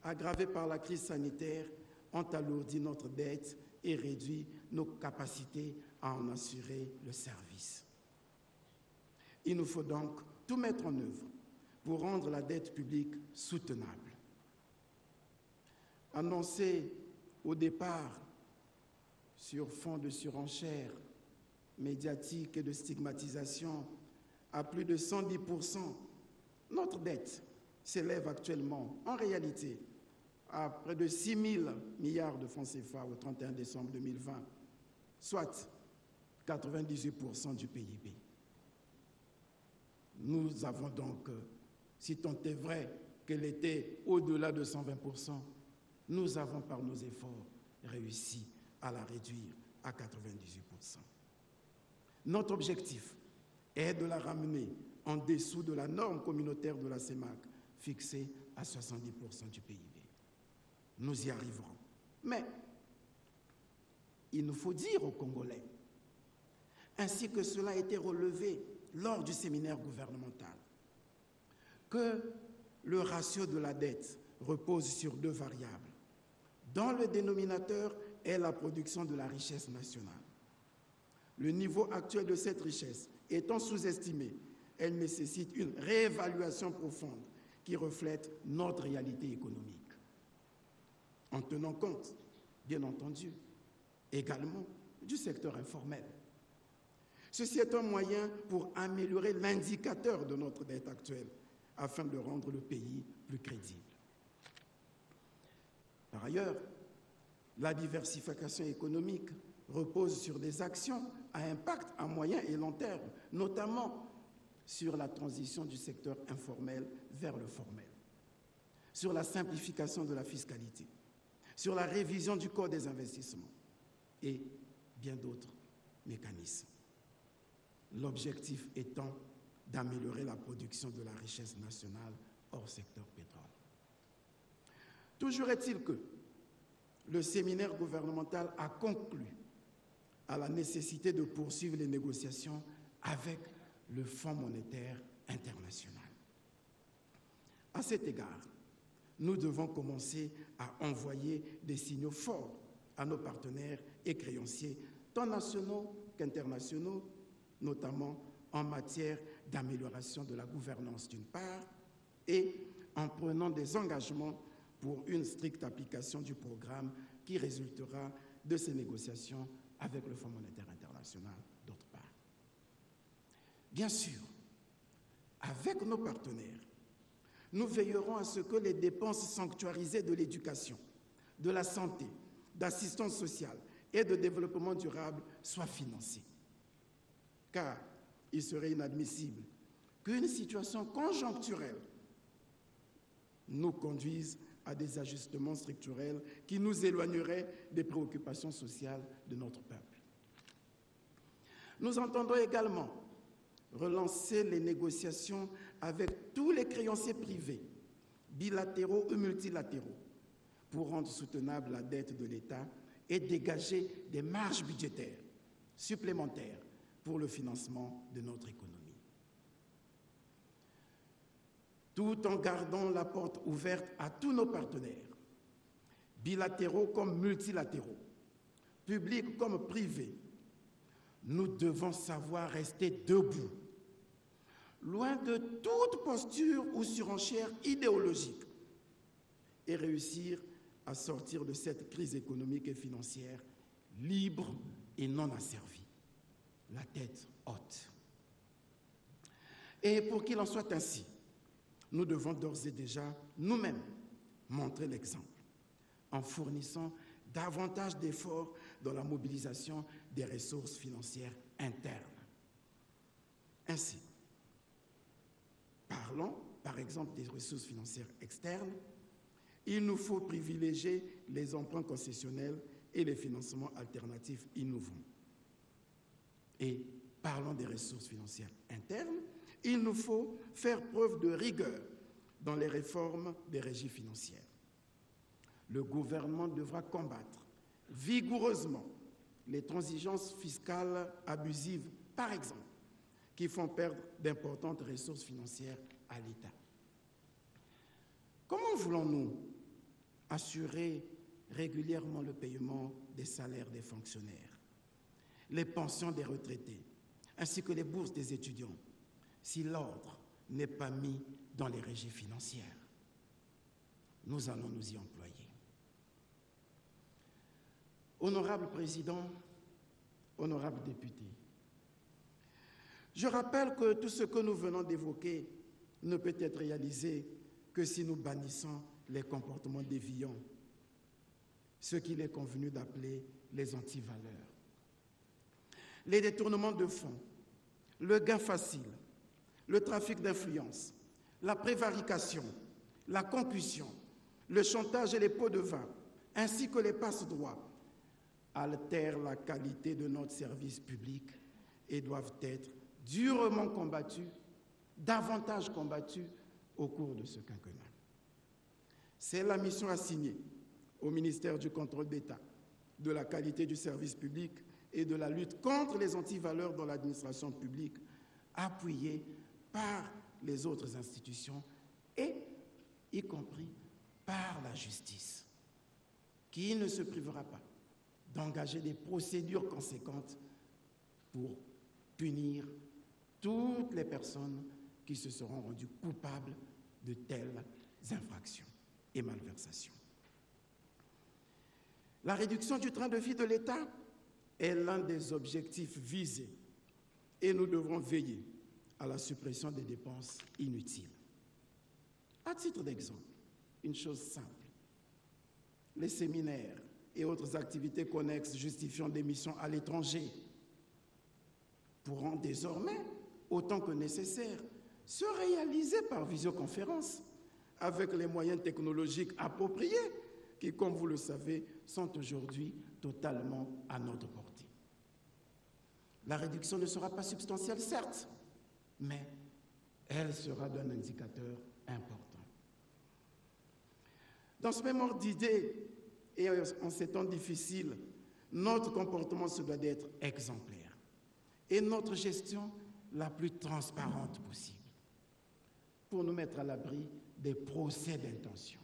aggravées par la crise sanitaire ont alourdi notre dette et réduit nos capacités à en assurer le service. Il nous faut donc tout mettre en œuvre pour rendre la dette publique soutenable. Annoncé au départ sur fond de surenchère médiatique et de stigmatisation à plus de 110%, notre dette s'élève actuellement, en réalité, à près de 6 000 milliards de francs CFA au 31 décembre 2020, soit 98% du PIB. Nous avons donc, si tant est vrai qu'elle était au-delà de 120%, nous avons par nos efforts réussi à la réduire à 98%. Notre objectif est de la ramener en dessous de la norme communautaire de la CEMAC, fixée à 70% du PIB. Nous y arriverons. Mais il nous faut dire aux Congolais, ainsi que cela a été relevé lors du séminaire gouvernemental, que le ratio de la dette repose sur 2 variables, dont le dénominateur est la production de la richesse nationale. Le niveau actuel de cette richesse étant sous-estimé, elle nécessite une réévaluation profonde qui reflète notre réalité économique, en tenant compte, bien entendu, également du secteur informel. Ceci est un moyen pour améliorer l'indicateur de notre dette actuelle afin de rendre le pays plus crédible. Par ailleurs, la diversification économique repose sur des actions à impact à moyen et long terme, notamment sur la transition du secteur informel vers le formel, sur la simplification de la fiscalité, sur la révision du Code des investissements et bien d'autres mécanismes. L'objectif étant d'améliorer la production de la richesse nationale hors secteur pétrole. Toujours est-il que le séminaire gouvernemental a conclu à la nécessité de poursuivre les négociations avec le Fonds monétaire international. À cet égard, nous devons commencer à envoyer des signaux forts à nos partenaires et créanciers, tant nationaux qu'internationaux, notamment en matière d'amélioration de la gouvernance d'une part, et en prenant des engagements pour une stricte application du programme qui résultera de ces négociations avec le Fonds monétaire international d'autre part. Bien sûr, avec nos partenaires, nous veillerons à ce que les dépenses sanctuarisées de l'éducation, de la santé, d'assistance sociale et de développement durable soient financées. Car il serait inadmissible qu'une situation conjoncturelle nous conduise à des ajustements structurels qui nous éloigneraient des préoccupations sociales de notre peuple. Nous entendons également relancer les négociations avec tous les créanciers privés, bilatéraux ou multilatéraux, pour rendre soutenable la dette de l'État et dégager des marges budgétaires supplémentaires pour le financement de notre économie. Tout en gardant la porte ouverte à tous nos partenaires, bilatéraux comme multilatéraux, publics comme privés, nous devons savoir rester debout, loin de toute posture ou surenchère idéologique, et réussir à sortir de cette crise économique et financière libre et non asservie, la tête haute. Et pour qu'il en soit ainsi, nous devons d'ores et déjà nous-mêmes montrer l'exemple en fournissant davantage d'efforts dans la mobilisation des ressources financières internes. Ainsi, parlons par exemple des ressources financières externes, il nous faut privilégier les emprunts concessionnels et les financements alternatifs innovants. Et parlons des ressources financières internes, il nous faut faire preuve de rigueur dans les réformes des régies financières. Le gouvernement devra combattre vigoureusement les transigences fiscales abusives, par exemple, qui font perdre d'importantes ressources financières à l'État. Comment voulons-nous assurer régulièrement le paiement des salaires des fonctionnaires, les pensions des retraités, ainsi que les bourses des étudiants, si l'ordre n'est pas mis dans les régies financières? Nous allons nous y employer. Honorable Président, honorables députés, je rappelle que tout ce que nous venons d'évoquer ne peut être réalisé que si nous bannissons les comportements déviants, ce qu'il est convenu d'appeler les antivaleurs. Les détournements de fonds, le gain facile, le trafic d'influence, la prévarication, la concussion, le chantage et les pots de vin, ainsi que les passe-droits, altèrent la qualité de notre service public et doivent être durement combattus, davantage combattus au cours de ce quinquennat. C'est la mission assignée au ministère du Contrôle d'État, de la qualité du service public et de la lutte contre les antivaleurs dans l'administration publique, appuyée par les autres institutions et y compris par la justice, qui ne se privera pas d'engager des procédures conséquentes pour punir toutes les personnes qui se seront rendues coupables de telles infractions et malversations. La réduction du train de vie de l'État est l'un des objectifs visés et nous devrons veiller à la suppression des dépenses inutiles. À titre d'exemple, une chose simple, les séminaires et autres activités connexes justifiant des missions à l'étranger pourront désormais, autant que nécessaire, se réaliser par visioconférence avec les moyens technologiques appropriés qui, comme vous le savez, sont aujourd'hui totalement à notre portée. La réduction ne sera pas substantielle, certes, mais elle sera d'un indicateur important. Dans ce même ordre d'idées, et en ces temps difficiles, notre comportement se doit d'être exemplaire et notre gestion la plus transparente possible pour nous mettre à l'abri des procès d'intention.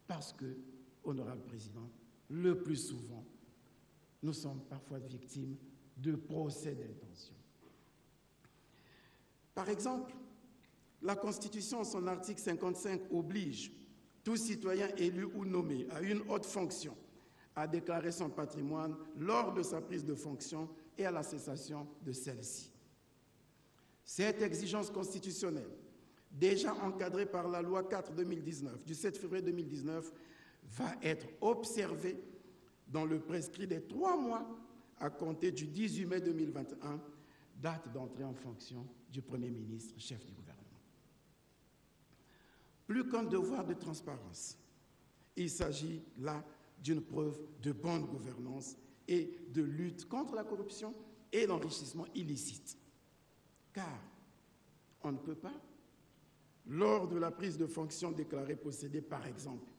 Parce que, honorable Président, le plus souvent, nous sommes parfois victimes de procès d'intention. Par exemple, la Constitution, en son article 55, oblige tout citoyen élu ou nommé à une haute fonction à déclarer son patrimoine lors de sa prise de fonction et à la cessation de celle-ci. Cette exigence constitutionnelle, déjà encadrée par la loi 4/2019, du 7 février 2019, va être observée dans le prescrit des 3 mois à compter du 18 mai 2021, date d'entrée en fonction du Premier ministre, chef du gouvernement. Plus qu'un devoir de transparence, il s'agit là d'une preuve de bonne gouvernance et de lutte contre la corruption et l'enrichissement illicite. Car on ne peut pas, lors de la prise de fonction, déclarer posséder par exemple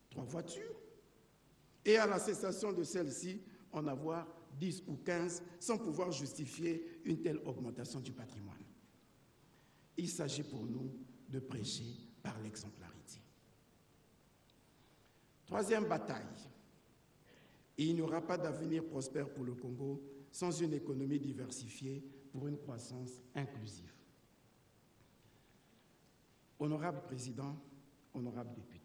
3 voitures et à la cessation de celle-ci en avoir 10 ou 15 sans pouvoir justifier une telle augmentation du patrimoine. Il s'agit pour nous de prêcher par l'exemplarité. Troisième bataille, il n'y aura pas d'avenir prospère pour le Congo sans une économie diversifiée pour une croissance inclusive. Honorable Président, honorables députés,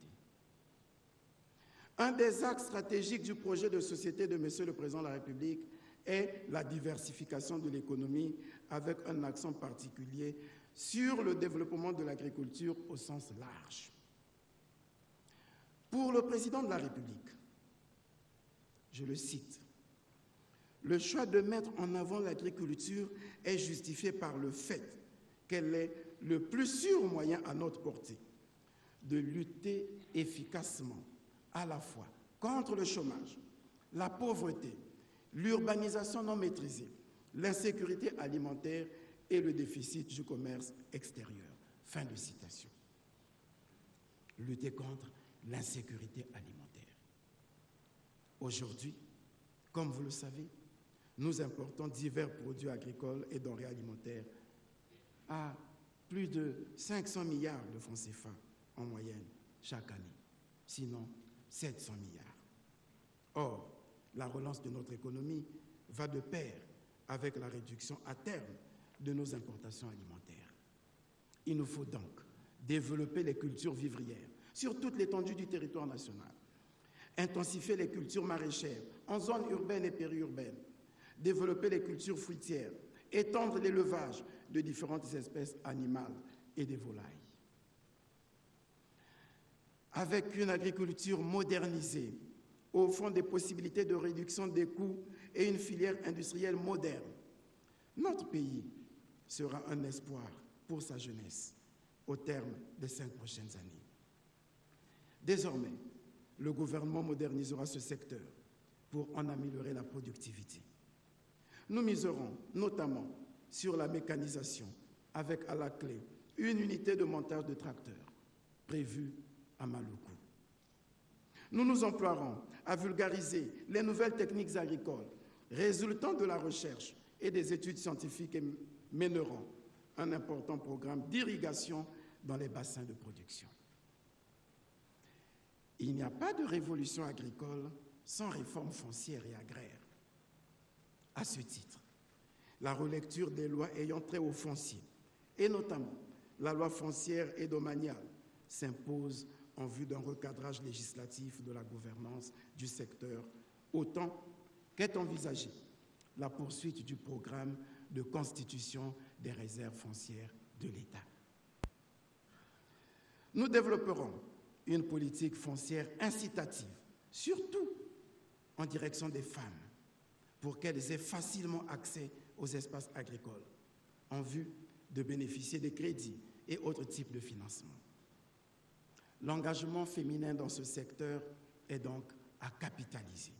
un des axes stratégiques du projet de société de Monsieur le Président de la République est la diversification de l'économie avec un accent particulier sur le développement de l'agriculture au sens large. Pour le Président de la République, je le cite, « Le choix de mettre en avant l'agriculture est justifié par le fait qu'elle est le plus sûr moyen à notre portée de lutter efficacement à la fois contre le chômage, la pauvreté, l'urbanisation non maîtrisée, l'insécurité alimentaire et le déficit du commerce extérieur. » Fin de citation. Lutter contre l'insécurité alimentaire. Aujourd'hui, comme vous le savez, nous importons divers produits agricoles et denrées alimentaires à plus de 500 milliards de francs CFA en moyenne chaque année, sinon 700 milliards. Or, la relance de notre économie va de pair avec la réduction à terme de nos importations alimentaires. Il nous faut donc développer les cultures vivrières sur toute l'étendue du territoire national, intensifier les cultures maraîchères en zones urbaines et périurbaines, développer les cultures fruitières, étendre l'élevage de différentes espèces animales et des volailles. avec une agriculture modernisée, offrant des possibilités de réduction des coûts et une filière industrielle moderne, notre pays sera un espoir pour sa jeunesse au terme des 5 prochaines années. Désormais, le gouvernement modernisera ce secteur pour en améliorer la productivité. Nous miserons notamment sur la mécanisation, avec à la clé une unité de montage de tracteurs prévue à Maluku. Nous nous emploierons à vulgariser les nouvelles techniques agricoles résultant de la recherche et des études scientifiques et mènerons un important programme d'irrigation dans les bassins de production. Il n'y a pas de révolution agricole sans réforme foncière et agraire. À ce titre, la relecture des lois ayant trait au foncier, et notamment la loi foncière et domaniale, s'impose en vue d'un recadrage législatif de la gouvernance du secteur, autant qu'est envisagée la poursuite du programme de constitution des réserves foncières de l'État. Nous développerons une politique foncière incitative, surtout en direction des femmes, pour qu'elles aient facilement accès aux espaces agricoles, en vue de bénéficier des crédits et autres types de financement. L'engagement féminin dans ce secteur est donc à capitaliser.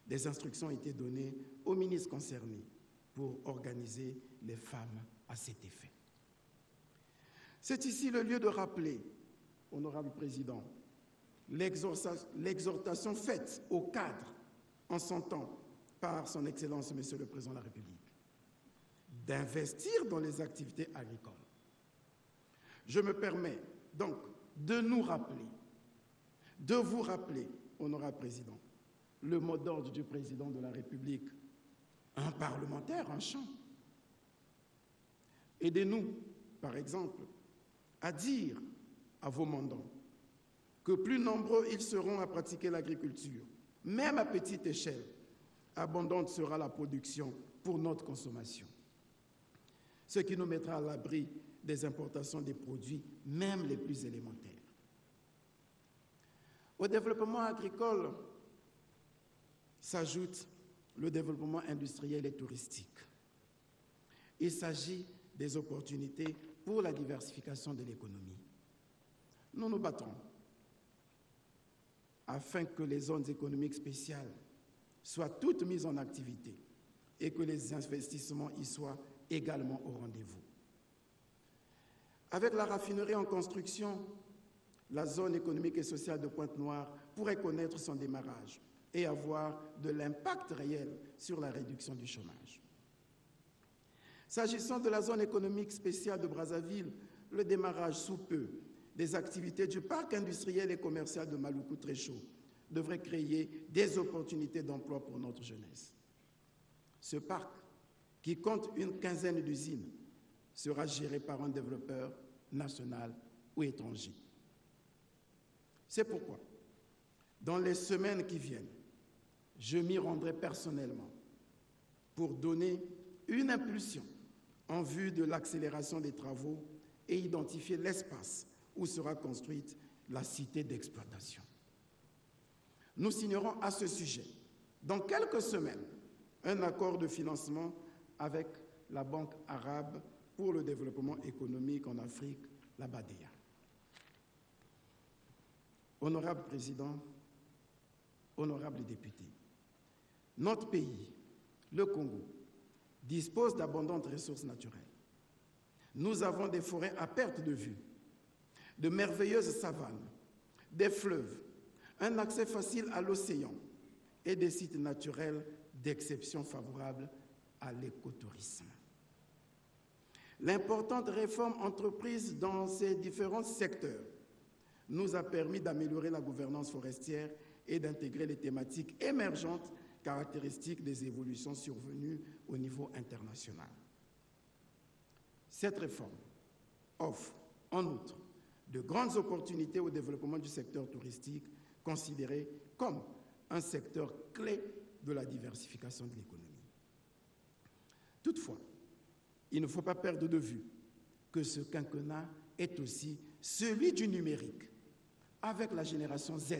Des instructions ont été données aux ministres concernés pour organiser les femmes à cet effet. C'est ici le lieu de rappeler, honorable président, l'exhortation faite au cadre en son temps par son Excellence, Monsieur le Président de la République, d'investir dans les activités agricoles. Je me permets donc de nous rappeler, de vous rappeler, honorable président, le mot d'ordre du président de la République, un parlementaire, un champ. Aidez-nous, par exemple, à dire à vos mandants que plus nombreux ils seront à pratiquer l'agriculture, même à petite échelle, abondante sera la production pour notre consommation, ce qui nous mettra à l'abri des importations des produits, même les plus élémentaires. Au développement agricole s'ajoute le développement industriel et touristique. Il s'agit des opportunités pour la diversification de l'économie. Nous nous battrons afin que les zones économiques spéciales soient toutes mises en activité et que les investissements y soient également au rendez-vous. Avec la raffinerie en construction, la zone économique et sociale de Pointe-Noire pourrait connaître son démarrage et avoir de l'impact réel sur la réduction du chômage. S'agissant de la zone économique spéciale de Brazzaville, le démarrage sous peu des activités du parc industriel et commercial de Maluku-Tréchaud devrait créer des opportunités d'emploi pour notre jeunesse. Ce parc, qui compte une quinzaine d'usines, sera géré par un développeur national ou étranger. C'est pourquoi, dans les semaines qui viennent, je m'y rendrai personnellement pour donner une impulsion en vue de l'accélération des travaux et identifier l'espace où sera construite la cité d'exploitation. Nous signerons à ce sujet, dans quelques semaines, un accord de financement avec la Banque arabe pour le développement économique en Afrique, la BADEA. Honorable Président, honorables députés, notre pays, le Congo, dispose d'abondantes ressources naturelles. Nous avons des forêts à perte de vue, de merveilleuses savanes, des fleuves, un accès facile à l'océan et des sites naturels d'exception favorables à l'écotourisme. L'importante réforme entreprise dans ces différents secteurs nous a permis d'améliorer la gouvernance forestière et d'intégrer les thématiques émergentes caractéristiques des évolutions survenues au niveau international. Cette réforme offre, en outre, de grandes opportunités au développement du secteur touristique, considéré comme un secteur clé de la diversification de l'économie. Toutefois, il ne faut pas perdre de vue que ce quinquennat est aussi celui du numérique, avec la génération Z,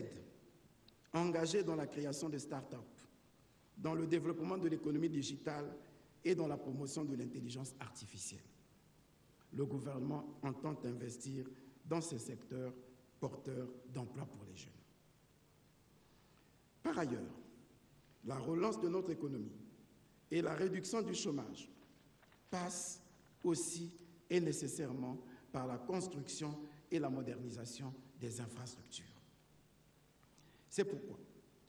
engagée dans la création de start-up, dans le développement de l'économie digitale et dans la promotion de l'intelligence artificielle. Le gouvernement entend investir dans ces secteurs porteurs d'emplois pour les jeunes. Par ailleurs, la relance de notre économie et la réduction du chômage passent aussi et nécessairement par la construction et la modernisation des infrastructures. C'est pourquoi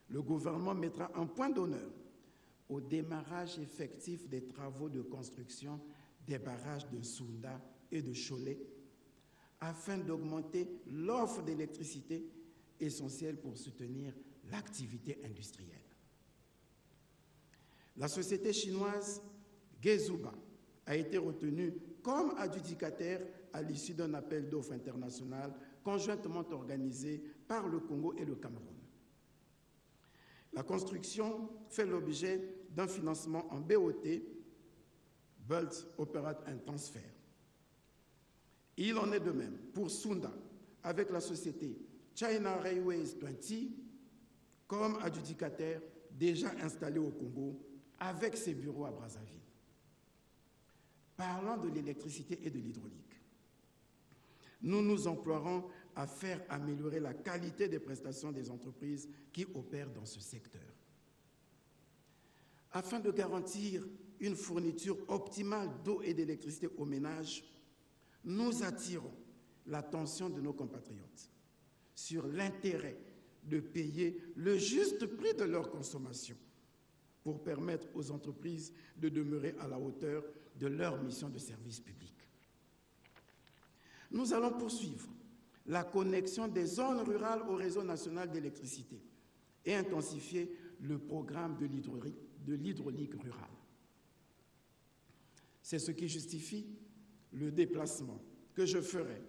le gouvernement mettra un point d'honneur au démarrage effectif des travaux de construction des barrages de Sounda et de Cholet afin d'augmenter l'offre d'électricité essentielle pour soutenir l'activité industrielle. La société chinoise Gezuba a été retenue comme adjudicataire à l'issue d'un appel d'offres international conjointement organisé par le Congo et le Cameroun. La construction fait l'objet d'un financement en BOT, Belt Operate and Transfer. Il en est de même pour Sounda, avec la société China Railways 20, comme adjudicataire déjà installé au Congo, avec ses bureaux à Brazzaville. Parlant de l'électricité et de l'hydraulique, nous nous emploierons à faire améliorer la qualité des prestations des entreprises qui opèrent dans ce secteur. Afin de garantir une fourniture optimale d'eau et d'électricité aux ménages, nous attirons l'attention de nos compatriotes sur l'intérêt de payer le juste prix de leur consommation pour permettre aux entreprises de demeurer à la hauteur de leur mission de service public. Nous allons poursuivre la connexion des zones rurales au réseau national d'électricité et intensifier le programme de l'hydraulique rurale. C'est ce qui justifie le déplacement que je ferai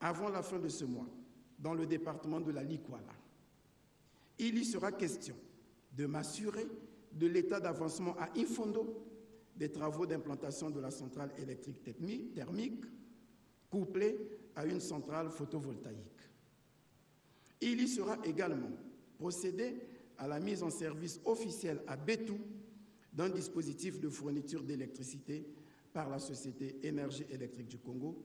avant la fin de ce mois dans le département de la Likwala. Il y sera question de m'assurer de l'état d'avancement à Infondo des travaux d'implantation de la centrale électrique thermique couplée à une centrale photovoltaïque. Il y sera également procédé à la mise en service officielle à Bétou d'un dispositif de fourniture d'électricité par la société Énergie électrique du Congo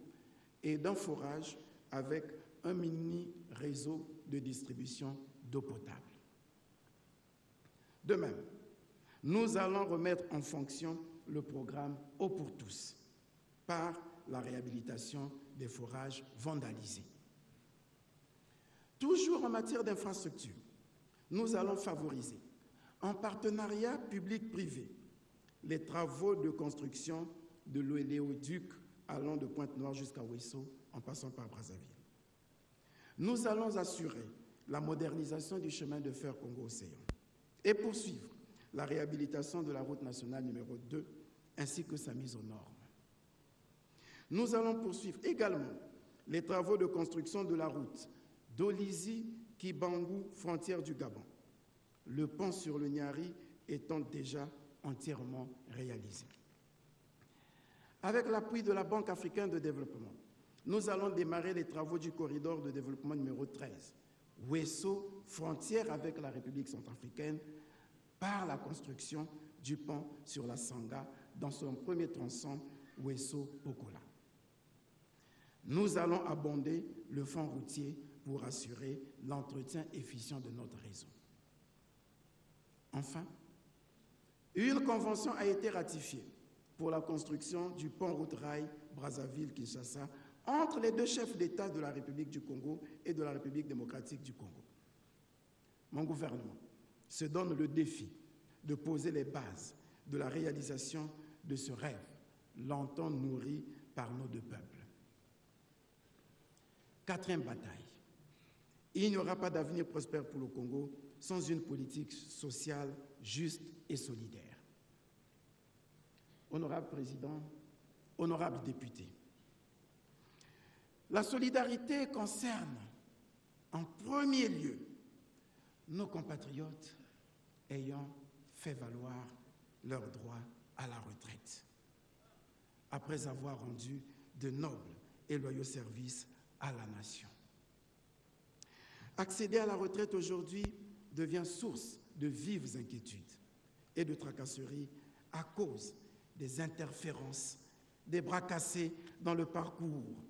et d'un forage avec un mini-réseau de distribution d'eau potable. De même, nous allons remettre en fonction le programme Eau pour tous par la réhabilitation des forages vandalisés. Toujours en matière d'infrastructure, nous allons favoriser, en partenariat public-privé, les travaux de construction de l'oléoduc allant de Pointe-Noire jusqu'à Ouesso, en passant par Brazzaville. Nous allons assurer la modernisation du chemin de fer Congo-Océan et poursuivre la réhabilitation de la route nationale numéro 2 ainsi que sa mise aux normes. Nous allons poursuivre également les travaux de construction de la route Dolizy-Kibangou, frontière du Gabon, le pont sur le Niari étant déjà entièrement réalisé. Avec l'appui de la Banque africaine de développement, nous allons démarrer les travaux du corridor de développement numéro 13, Ouesso, frontière avec la République centrafricaine, par la construction du pont sur la Sanga dans son premier tronçon Ouesso-Pokola. Nous allons abonder le fonds routier pour assurer l'entretien efficient de notre réseau. Enfin, une convention a été ratifiée pour la construction du pont route-rail Brazzaville-Kinshasa entre les deux chefs d'État de la République du Congo et de la République démocratique du Congo. Mon gouvernement se donne le défi de poser les bases de la réalisation de ce rêve, longtemps nourri par nos deux peuples. Quatrième bataille. Il n'y aura pas d'avenir prospère pour le Congo sans une politique sociale juste et solidaire. Honorable Président, honorables députés, la solidarité concerne en premier lieu nos compatriotes ayant fait valoir leur droit à la retraite, après avoir rendu de nobles et loyaux services à la nation. Accéder à la retraite aujourd'hui devient source de vives inquiétudes et de tracasseries à cause des interférences, des bras cassés dans le parcours.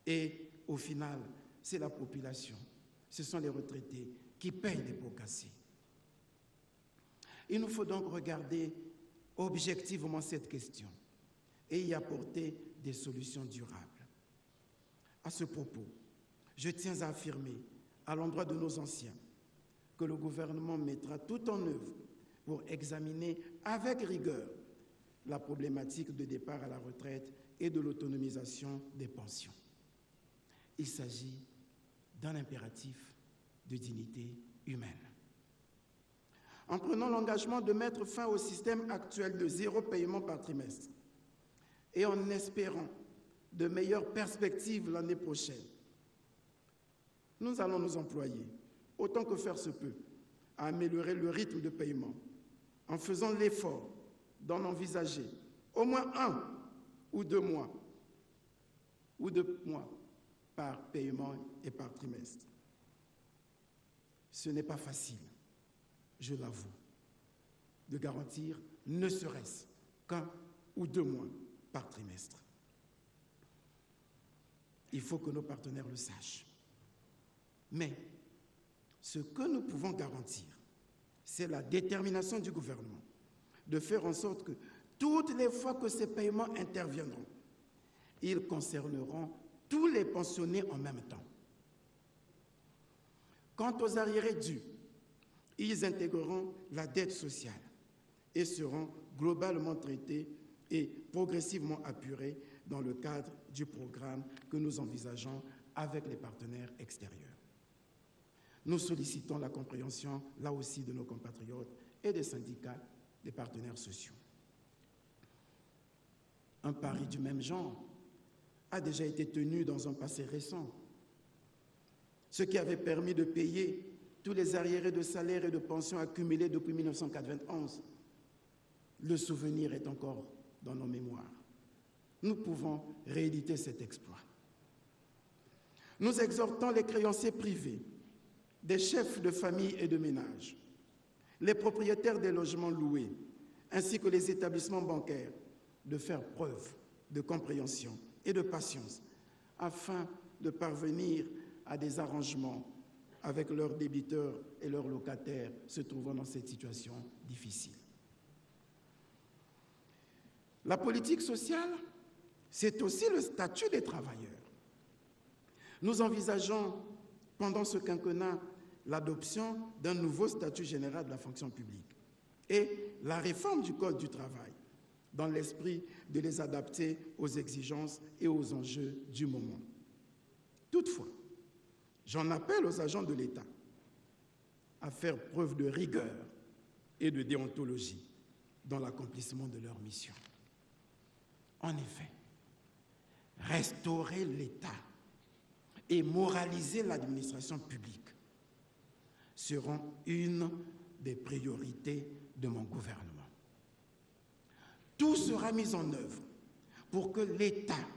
Et au final, c'est la population, ce sont les retraités qui payent les pots cassés. Il nous faut donc regarder objectivement cette question et y apporter des solutions durables. À ce propos, je tiens à affirmer à l'endroit de nos anciens que le gouvernement mettra tout en œuvre pour examiner avec rigueur la problématique de départ à la retraite et de l'autonomisation des pensions. Il s'agit d'un impératif de dignité humaine. En prenant l'engagement de mettre fin au système actuel de 0 paiement par trimestre et en espérant de meilleures perspectives l'année prochaine, nous allons nous employer, autant que faire se peut, à améliorer le rythme de paiement en faisant l'effort d'en envisager au moins 1 ou 2 mois par paiement et par trimestre. Ce n'est pas facile, je l'avoue, de garantir ne serait-ce qu'1 ou 2 mois par trimestre. Il faut que nos partenaires le sachent. Mais ce que nous pouvons garantir, c'est la détermination du gouvernement de faire en sorte que toutes les fois que ces paiements interviendront, ils concerneront tous les pensionnés en même temps. Quant aux arriérés dus, ils intégreront la dette sociale et seront globalement traités et progressivement apurés dans le cadre du programme que nous envisageons avec les partenaires extérieurs. Nous sollicitons la compréhension, là aussi, de nos compatriotes et des syndicats, des partenaires sociaux. Un pari du même genre a déjà été tenu dans un passé récent, ce qui avait permis de payer tous les arriérés de salaire et de pensions accumulés depuis 1991. Le souvenir est encore dans nos mémoires. Nous pouvons rééditer cet exploit. Nous exhortons les créanciers privés, des chefs de famille et de ménage, les propriétaires des logements loués, ainsi que les établissements bancaires, de faire preuve de compréhension et de patience afin de parvenir à des arrangements avec leurs débiteurs et leurs locataires se trouvant dans cette situation difficile. La politique sociale, c'est aussi le statut des travailleurs. Nous envisageons pendant ce quinquennat l'adoption d'un nouveau statut général de la fonction publique et la réforme du Code du travail dans l'esprit de les adapter aux exigences et aux enjeux du moment. Toutefois, j'en appelle aux agents de l'État à faire preuve de rigueur et de déontologie dans l'accomplissement de leur mission. En effet, restaurer l'État et moraliser l'administration publique seront une des priorités de mon gouvernement. Tout sera mis en œuvre pour que l'État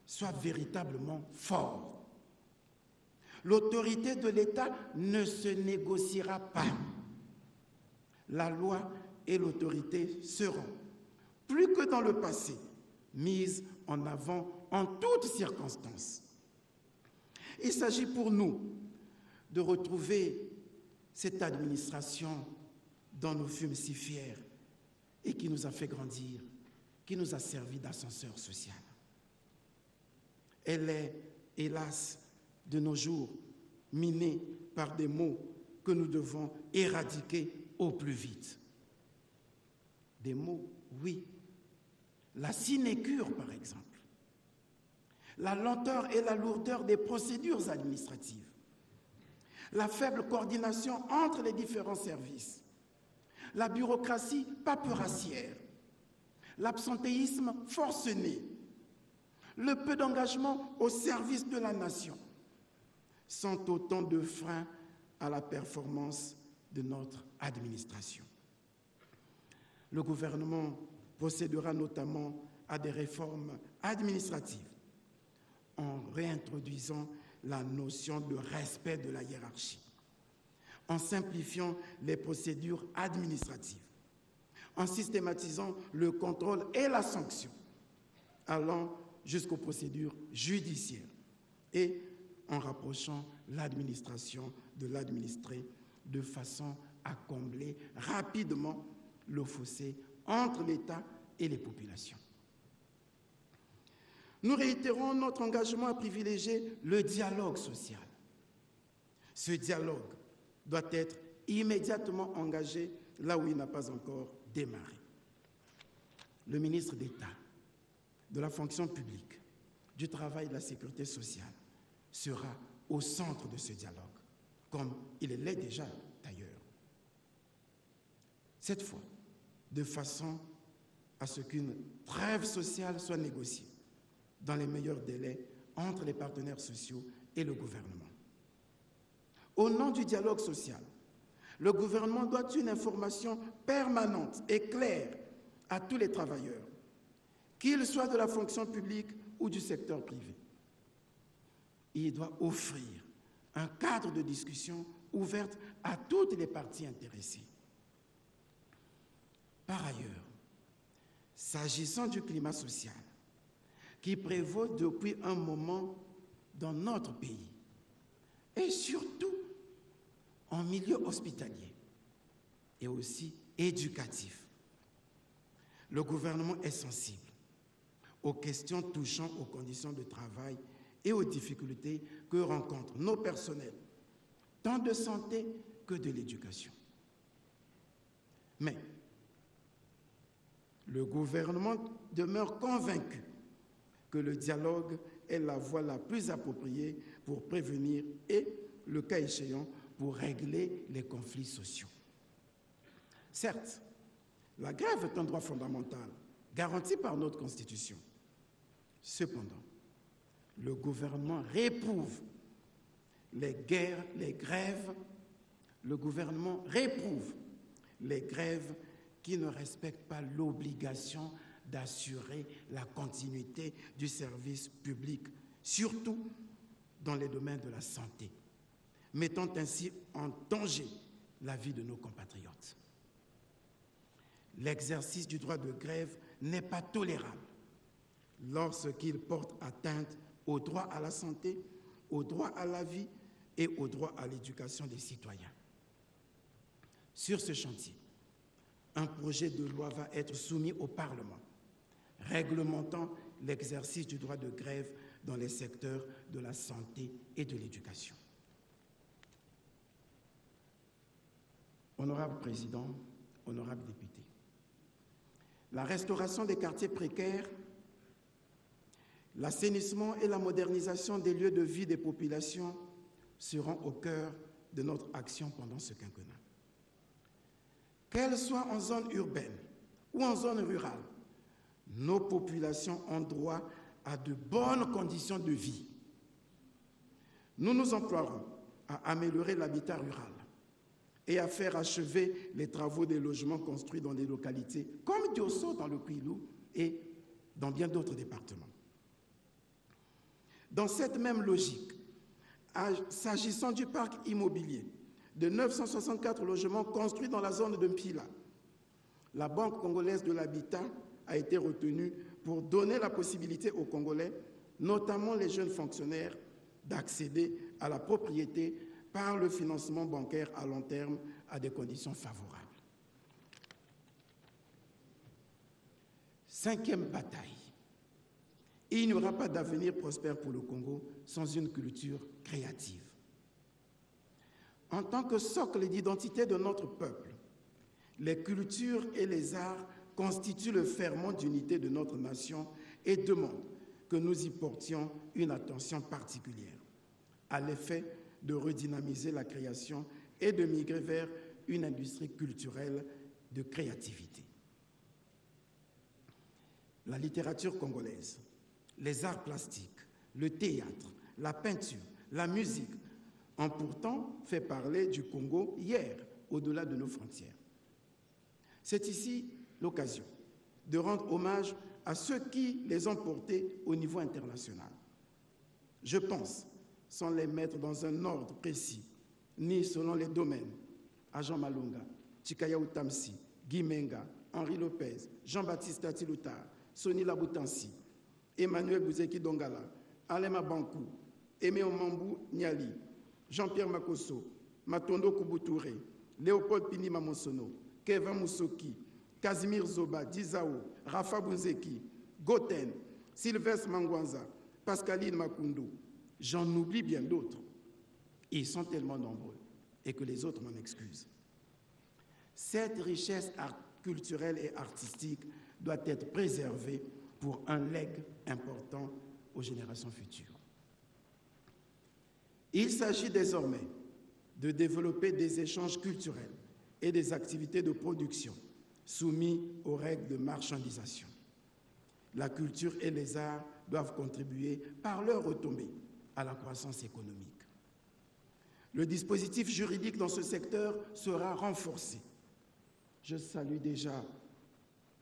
soit véritablement fort. L'autorité de l'État ne se négociera pas. La loi et l'autorité seront, plus que dans le passé, mises en avant en toutes circonstances. Il s'agit pour nous de retrouver cette administration dont nous fûmes si fiers et qui nous a fait grandir, qui nous a servi d'ascenseur social. Elle est, hélas, de nos jours, minée par des maux que nous devons éradiquer au plus vite. Des maux, oui. La sinécure, par exemple. La lenteur et la lourdeur des procédures administratives. La faible coordination entre les différents services. La bureaucratie paperassière. L'absentéisme forcené. Le peu d'engagement au service de la nation sont autant de freins à la performance de notre administration. Le gouvernement procédera notamment à des réformes administratives en réintroduisant la notion de respect de la hiérarchie, en simplifiant les procédures administratives, en systématisant le contrôle et la sanction, allant jusqu'aux procédures judiciaires, et en rapprochant l'administration de l'administré de façon à combler rapidement le fossé entre l'État et les populations. Nous réitérons notre engagement à privilégier le dialogue social. Ce dialogue doit être immédiatement engagé là où il n'a pas encore démarré. Le ministre d'État de la fonction publique, du travail et de la sécurité sociale sera au centre de ce dialogue, comme il l'est déjà d'ailleurs. Cette fois, de façon à ce qu'une trêve sociale soit négociée dans les meilleurs délais entre les partenaires sociaux et le gouvernement. Au nom du dialogue social, le gouvernement doit une information permanente et claire à tous les travailleurs, qu'ils soient de la fonction publique ou du secteur privé. Il doit offrir un cadre de discussion ouvert à toutes les parties intéressées. Par ailleurs, s'agissant du climat social, qui prévaut depuis un moment dans notre pays, et surtout en milieu hospitalier et aussi éducatif, le gouvernement est sensible aux questions touchant aux conditions de travail et aux difficultés que rencontrent nos personnels, tant de santé que de l'éducation. Mais le gouvernement demeure convaincu que le dialogue est la voie la plus appropriée pour prévenir et, le cas échéant, pour régler les conflits sociaux. Certes, la grève est un droit fondamental garanti par notre Constitution. Cependant, le gouvernement réprouve les grèves qui ne respectent pas l'obligation d'assurer la continuité du service public, surtout dans les domaines de la santé, mettant ainsi en danger la vie de nos compatriotes. L'exercice du droit de grève n'est pas tolérable lorsqu'il porte atteinte au droit à la santé, au droit à la vie et au droit à l'éducation des citoyens. Sur ce chantier, un projet de loi va être soumis au Parlement, réglementant l'exercice du droit de grève dans les secteurs de la santé et de l'éducation. Honorable Président, honorables députés, la restauration des quartiers précaires, l'assainissement et la modernisation des lieux de vie des populations seront au cœur de notre action pendant ce quinquennat. Qu'elles soient en zone urbaine ou en zone rurale, nos populations ont droit à de bonnes conditions de vie. Nous nous emploierons à améliorer l'habitat rural et à faire achever les travaux des logements construits dans des localités comme Diosso dans le Kouilou et dans bien d'autres départements. Dans cette même logique, s'agissant du parc immobilier de 964 logements construits dans la zone de Mpila, la Banque congolaise de l'habitat a été retenue pour donner la possibilité aux Congolais, notamment les jeunes fonctionnaires, d'accéder à la propriété par le financement bancaire à long terme à des conditions favorables. Cinquième bataille. Il n'y aura pas d'avenir prospère pour le Congo sans une culture créative. En tant que socle d'identité de notre peuple, les cultures et les arts constituent le ferment d'unité de notre nation et demandent que nous y portions une attention particulière, à l'effet de redynamiser la création et de migrer vers une industrie culturelle de créativité. La littérature congolaise, les arts plastiques, le théâtre, la peinture, la musique ont pourtant fait parler du Congo hier, au-delà de nos frontières. C'est ici l'occasion de rendre hommage à ceux qui les ont portés au niveau international. Je pense sans les mettre dans un ordre précis, ni selon les domaines. Agent Malunga, Chikaya Utamsi, Guy Menga, Henri Lopez, Jean-Baptiste Atiloutar, Soni Laboutansi, Emmanuel Bouzeki Dongala, Alema Bankou, Aimé Omambou Niali, Jean-Pierre Makosso, Matondo Kouboutouré, Léopold Pini Mamonsono, Kevin Moussoki, Casimir Zoba, Dizao, Rafa Bouzeki, Goten, Sylvestre Mangwanza, Pascaline Makoundou. J'en oublie bien d'autres. Ils sont tellement nombreux et que les autres m'en excusent. Cette richesse culturelle et artistique doit être préservée pour un legs important aux générations futures. Il s'agit désormais de développer des échanges culturels et des activités de production soumis aux règles de marchandisation. La culture et les arts doivent contribuer par leur retombée à la croissance économique. Le dispositif juridique dans ce secteur sera renforcé. Je salue déjà,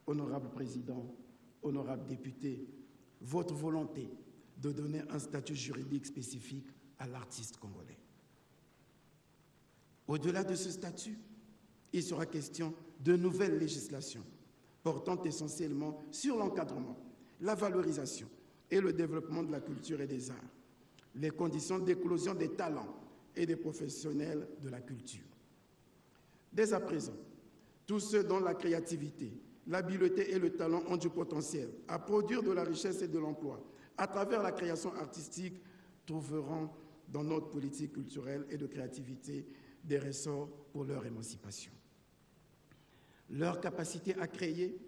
honorable président, honorable député, votre volonté de donner un statut juridique spécifique à l'artiste congolais. Au-delà de ce statut, il sera question de nouvelles législations portant essentiellement sur l'encadrement, la valorisation et le développement de la culture et des arts, les conditions d'éclosion des talents et des professionnels de la culture. Dès à présent, tous ceux dont la créativité, l'habileté et le talent ont du potentiel à produire de la richesse et de l'emploi à travers la création artistique trouveront dans notre politique culturelle et de créativité des ressorts pour leur émancipation. Leur capacité à créer,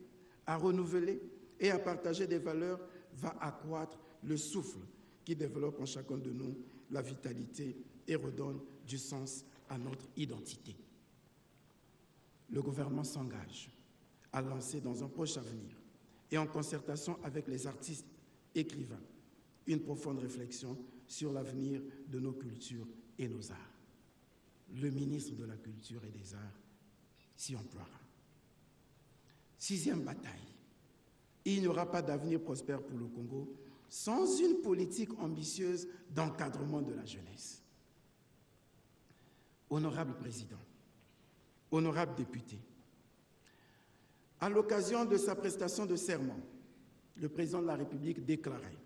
à renouveler et à partager des valeurs va accroître le souffle qui développe en chacun de nous la vitalité et redonne du sens à notre identité. Le gouvernement s'engage à lancer dans un proche avenir et en concertation avec les artistes écrivains une profonde réflexion sur l'avenir de nos cultures et nos arts. Le ministre de la Culture et des Arts s'y emploiera. 6e bataille. Il n'y aura pas d'avenir prospère pour le Congo sans une politique ambitieuse d'encadrement de la jeunesse. Honorable Président, honorable député, à l'occasion de sa prestation de serment, le Président de la République déclarait,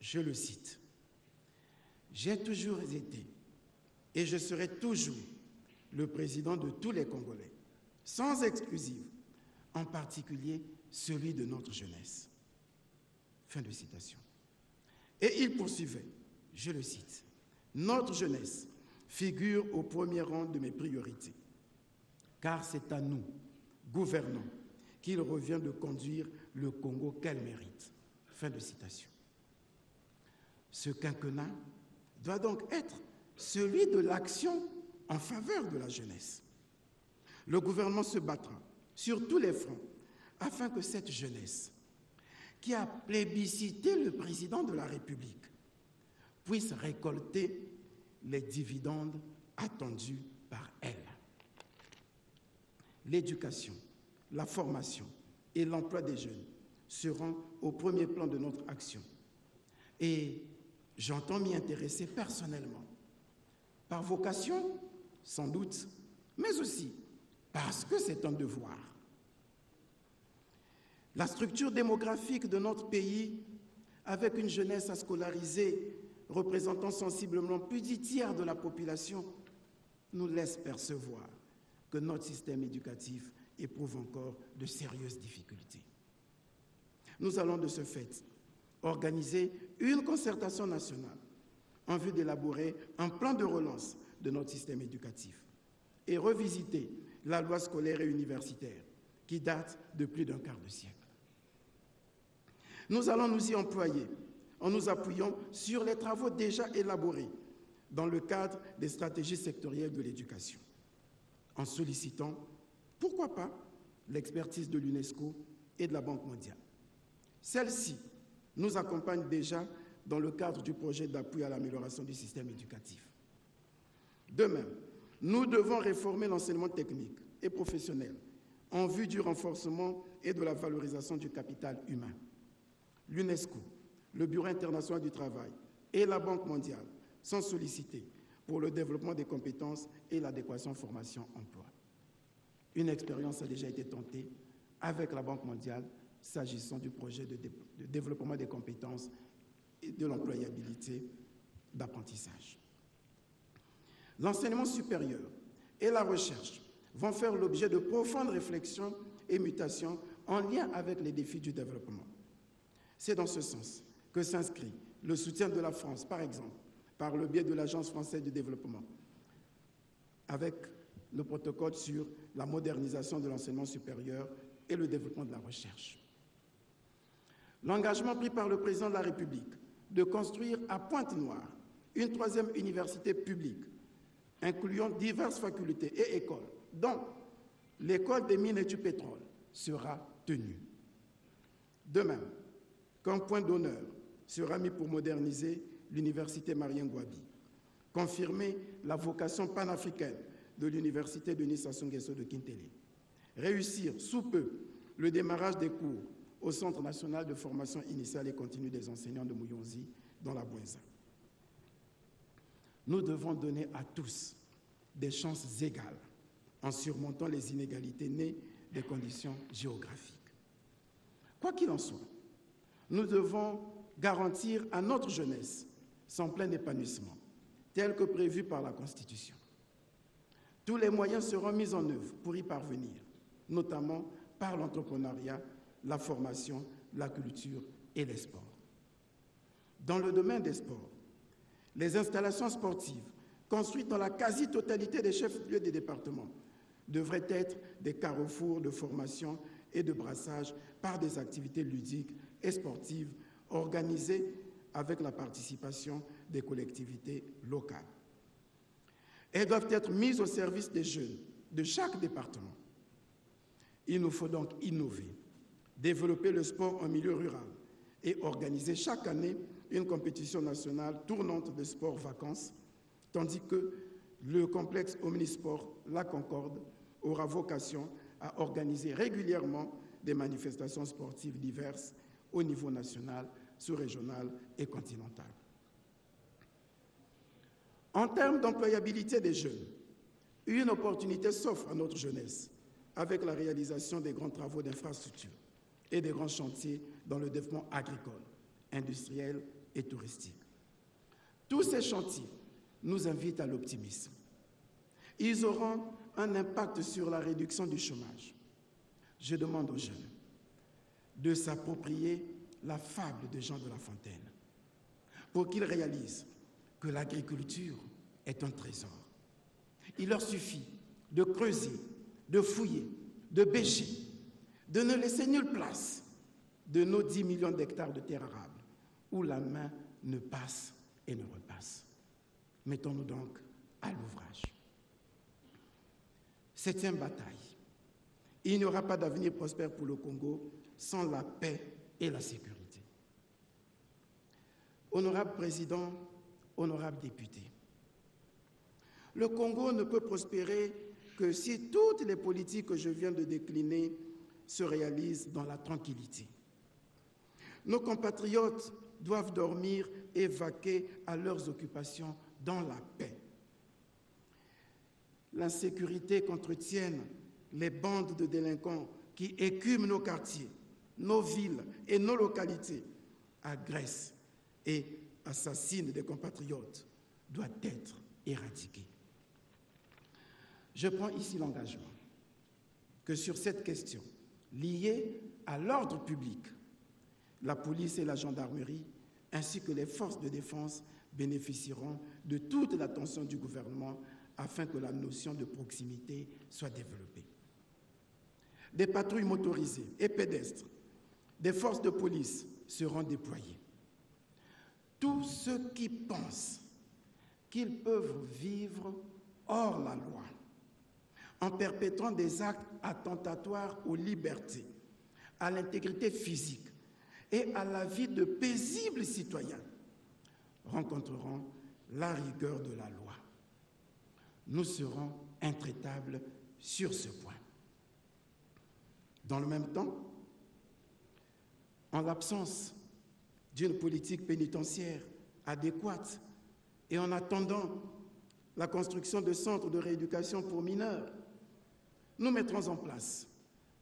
je le cite, « J'ai toujours été et je serai toujours le président de tous les Congolais, sans exclusive, en particulier celui de notre jeunesse. » Fin de citation. Et il poursuivait, je le cite, « Notre jeunesse figure au premier rang de mes priorités, car c'est à nous, gouvernants, qu'il revient de conduire le Congo qu'elle mérite. » Fin de citation. Ce quinquennat doit donc être celui de l'action en faveur de la jeunesse. Le gouvernement se battra sur tous les fronts afin que cette jeunesse, qui a plébiscité le président de la République, puisse récolter les dividendes attendus par elle. L'éducation, la formation et l'emploi des jeunes seront au premier plan de notre action. Et j'entends m'y intéresser personnellement, par vocation, sans doute, mais aussi parce que c'est un devoir. La structure démographique de notre pays, avec une jeunesse à scolariser représentant sensiblement plus du tiers de la population, nous laisse percevoir que notre système éducatif éprouve encore de sérieuses difficultés. Nous allons de ce fait organiser une concertation nationale en vue d'élaborer un plan de relance de notre système éducatif et revisiter la loi scolaire et universitaire qui date de plus d'un quart de siècle. Nous allons nous y employer en nous appuyant sur les travaux déjà élaborés dans le cadre des stratégies sectorielles de l'éducation, en sollicitant, pourquoi pas, l'expertise de l'UNESCO et de la Banque mondiale. Celle-ci nous accompagne déjà dans le cadre du projet d'appui à l'amélioration du système éducatif. De même, nous devons réformer l'enseignement technique et professionnel en vue du renforcement et de la valorisation du capital humain. L'UNESCO, le Bureau international du travail et la Banque mondiale sont sollicités pour le développement des compétences et l'adéquation formation-emploi. Une expérience a déjà été tentée avec la Banque mondiale s'agissant du projet de développement des compétences et de l'employabilité d'apprentissage. L'enseignement supérieur et la recherche vont faire l'objet de profondes réflexions et mutations en lien avec les défis du développement. C'est dans ce sens que s'inscrit le soutien de la France, par exemple, par le biais de l'Agence française du développement, avec le protocole sur la modernisation de l'enseignement supérieur et le développement de la recherche. L'engagement pris par le président de la République de construire à Pointe-Noire une 3e université publique, incluant diverses facultés et écoles, dont l'école des mines et du pétrole, sera tenu. De même qu'un point d'honneur sera mis pour moderniser l'université Marien Ngouabi, confirmer la vocation panafricaine de l'université de Sassou Nguesso de Kintélé, réussir sous peu le démarrage des cours au Centre national de formation initiale et continue des enseignants de Mouyonzi dans la Bouenza. Nous devons donner à tous des chances égales en surmontant les inégalités nées des conditions géographiques. Quoi qu'il en soit, nous devons garantir à notre jeunesse son plein épanouissement, tel que prévu par la Constitution. Tous les moyens seront mis en œuvre pour y parvenir, notamment par l'entrepreneuriat, la formation, la culture et les sports. Dans le domaine des sports, les installations sportives construites dans la quasi-totalité des chefs-lieux des départements devraient être des carrefours de formation et de brassage par des activités ludiques et sportives organisées avec la participation des collectivités locales. Elles doivent être mises au service des jeunes de chaque département. Il nous faut donc innover, développer le sport en milieu rural et organiser chaque année une compétition nationale tournante de sport-vacances, tandis que le complexe Omnisport La Concorde aura vocation à organiser régulièrement des manifestations sportives diverses au niveau national, sous-régional et continental. En termes d'employabilité des jeunes, une opportunité s'offre à notre jeunesse avec la réalisation des grands travaux d'infrastructure et des grands chantiers dans le développement agricole, industriel et touristique. Tous ces chantiers nous invitent à l'optimisme. Ils auront un impact sur la réduction du chômage. Je demande aux jeunes de s'approprier la fable de Jean de La Fontaine pour qu'ils réalisent que l'agriculture est un trésor. Il leur suffit de creuser, de fouiller, de bêcher, de ne laisser nulle place de nos 10 millions d'hectares de terres arables où la main ne passe et ne repasse. Mettons-nous donc à l'ouvrage. 7e bataille. Il n'y aura pas d'avenir prospère pour le Congo sans la paix et la sécurité. Honorable Président, honorables députés, le Congo ne peut prospérer que si toutes les politiques que je viens de décliner se réalisent dans la tranquillité. Nos compatriotes doivent dormir et vaquer à leurs occupations dans la paix. L'insécurité qu'entretiennent les bandes de délinquants qui écument nos quartiers, nos villes et nos localités, agressent et assassinent des compatriotes, doit être éradiquée. Je prends ici l'engagement que sur cette question liée à l'ordre public, la police et la gendarmerie, ainsi que les forces de défense, bénéficieront de toute l'attention du gouvernement afin que la notion de proximité soit développée. Des patrouilles motorisées et pédestres, des forces de police seront déployées. Tous ceux qui pensent qu'ils peuvent vivre hors la loi, en perpétrant des actes attentatoires aux libertés, à l'intégrité physique et à la vie de paisibles citoyens, rencontreront la rigueur de la loi. Nous serons intraitables sur ce point. Dans le même temps, en l'absence d'une politique pénitentiaire adéquate Et en attendant la construction de centres de rééducation pour mineurs, nous mettrons en place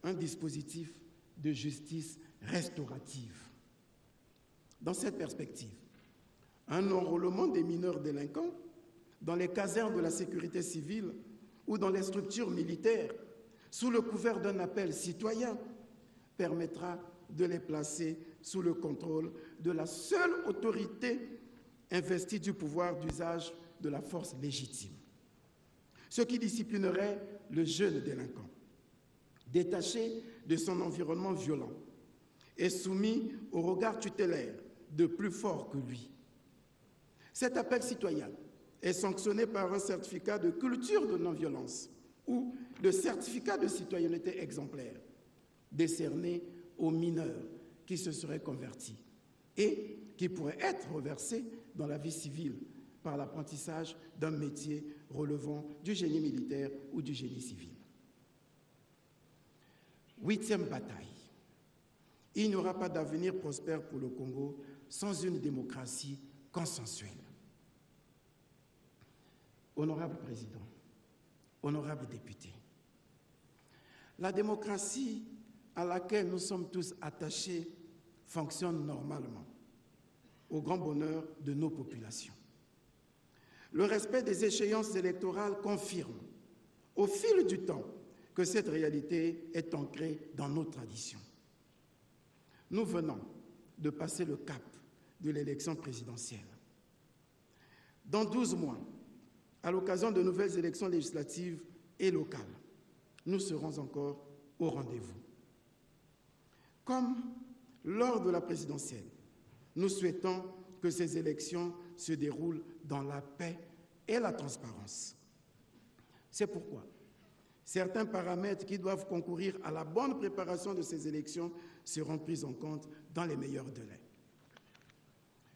un dispositif de justice restaurative. Dans cette perspective, un enrôlement des mineurs délinquants dans les casernes de la sécurité civile ou dans les structures militaires, sous le couvert d'un appel citoyen, permettra de les placer sous le contrôle de la seule autorité investie du pouvoir d'usage de la force légitime, ce qui disciplinerait le jeune délinquant, détaché de son environnement violent et soumis au regard tutélaire de plus forts que lui. Cet appel citoyen est sanctionné par un certificat de culture de non-violence ou le certificat de citoyenneté exemplaire décerné aux mineurs qui se seraient convertis et qui pourraient être reversés dans la vie civile par l'apprentissage d'un métier relevant du génie militaire ou du génie civil. 8e bataille. Il n'y aura pas d'avenir prospère pour le Congo sans une démocratie consensuelle. Honorable Président, honorables députés, la démocratie à laquelle nous sommes tous attachés fonctionne normalement, au grand bonheur de nos populations. Le respect des échéances électorales confirme, au fil du temps, que cette réalité est ancrée dans nos traditions. Nous venons de passer le cap de l'élection présidentielle. Dans 12 mois, à l'occasion de nouvelles élections législatives et locales, nous serons encore au rendez-vous. Comme lors de la présidentielle, nous souhaitons que ces élections se déroulent dans la paix et la transparence. C'est pourquoi certains paramètres qui doivent concourir à la bonne préparation de ces élections seront pris en compte dans les meilleurs délais.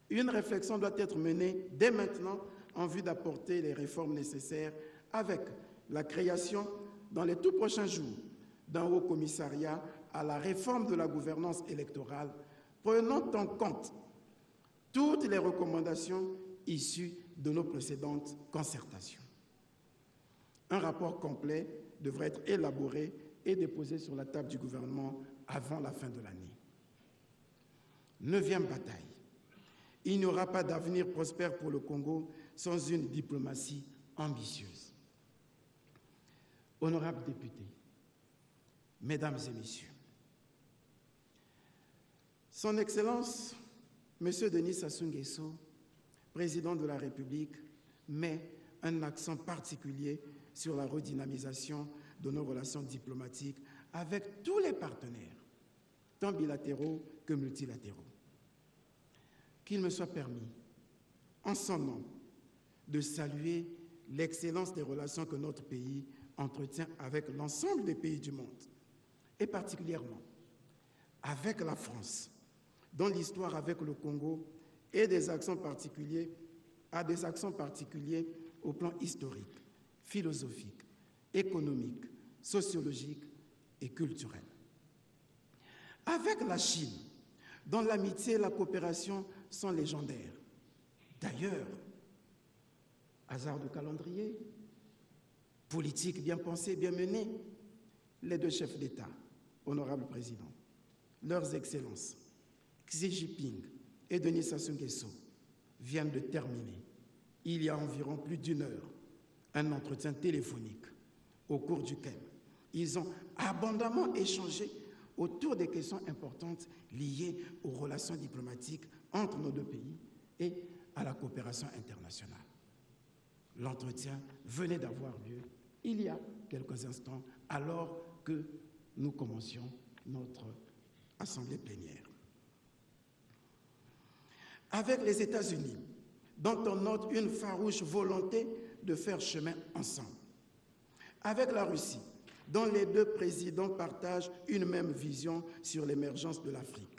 Une réflexion doit être menée dès maintenant en vue d'apporter les réformes nécessaires avec la création, dans les tout prochains jours, d'un haut commissariat à la réforme de la gouvernance électorale, prenant en compte toutes les recommandations issues de nos précédentes concertations. Un rapport complet devrait être élaboré et déposé sur la table du gouvernement avant la fin de l'année. 9e bataille. Il n'y aura pas d'avenir prospère pour le Congo sans une diplomatie ambitieuse. Honorables députés, Mesdames et Messieurs, Son Excellence, M. Denis Sassou Nguesso, président de la République, met un accent particulier sur la redynamisation de nos relations diplomatiques avec tous les partenaires, tant bilatéraux que multilatéraux. Qu'il me soit permis, en son nom, de saluer l'excellence des relations que notre pays entretient avec l'ensemble des pays du monde, et particulièrement avec la France, dont l'histoire avec le Congo a des accents particuliers au plan historique, philosophique, économique, sociologique et culturel. Avec la Chine, dont l'amitié et la coopération sont légendaires. D'ailleurs, hasard de calendrier, politique bien pensée, bien menée, les deux chefs d'État, honorables présidents, leurs excellences, Xi Jinping et Denis Sassou Nguesso, viennent de terminer, il y a environ plus d'1 heure, un entretien téléphonique au cours duquel ils ont abondamment échangé autour des questions importantes liées aux relations diplomatiques entre nos deux pays et à la coopération internationale. L'entretien venait d'avoir lieu il y a quelques instants, alors que nous commencions notre assemblée plénière. Avec les États-Unis, dont on note une farouche volonté de faire chemin ensemble. Avec la Russie, dont les deux présidents partagent une même vision sur l'émergence de l'Afrique.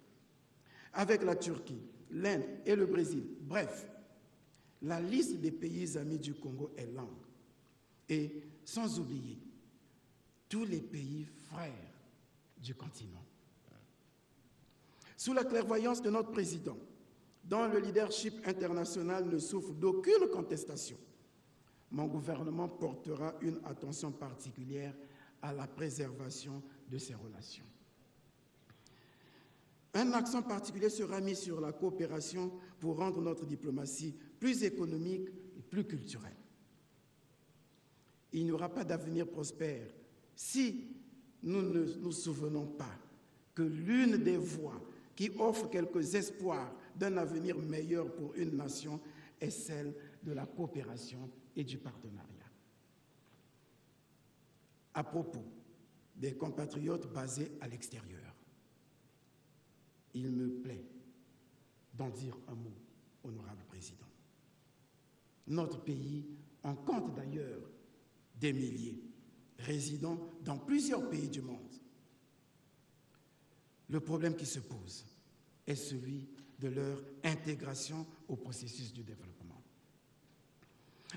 Avec la Turquie, l'Inde et le Brésil. Bref, la liste des pays amis du Congo est longue. Et sans oublier tous les pays frères du continent. Sous la clairvoyance de notre président, dont le leadership international ne souffre d'aucune contestation. Mon gouvernement portera une attention particulière à la préservation de ces relations. Un accent particulier sera mis sur la coopération pour rendre notre diplomatie plus économique et plus culturelle. Il n'y aura pas d'avenir prospère si nous ne nous souvenons pas que l'une des voies qui offre quelques espoirs d'un avenir meilleur pour une nation est celle de la coopération et du partenariat. À propos des compatriotes basés à l'extérieur, il me plaît d'en dire un mot, honorable président. Notre pays en compte d'ailleurs des milliers, résidant dans plusieurs pays du monde. Le problème qui se pose est celui de leur intégration au processus du développement.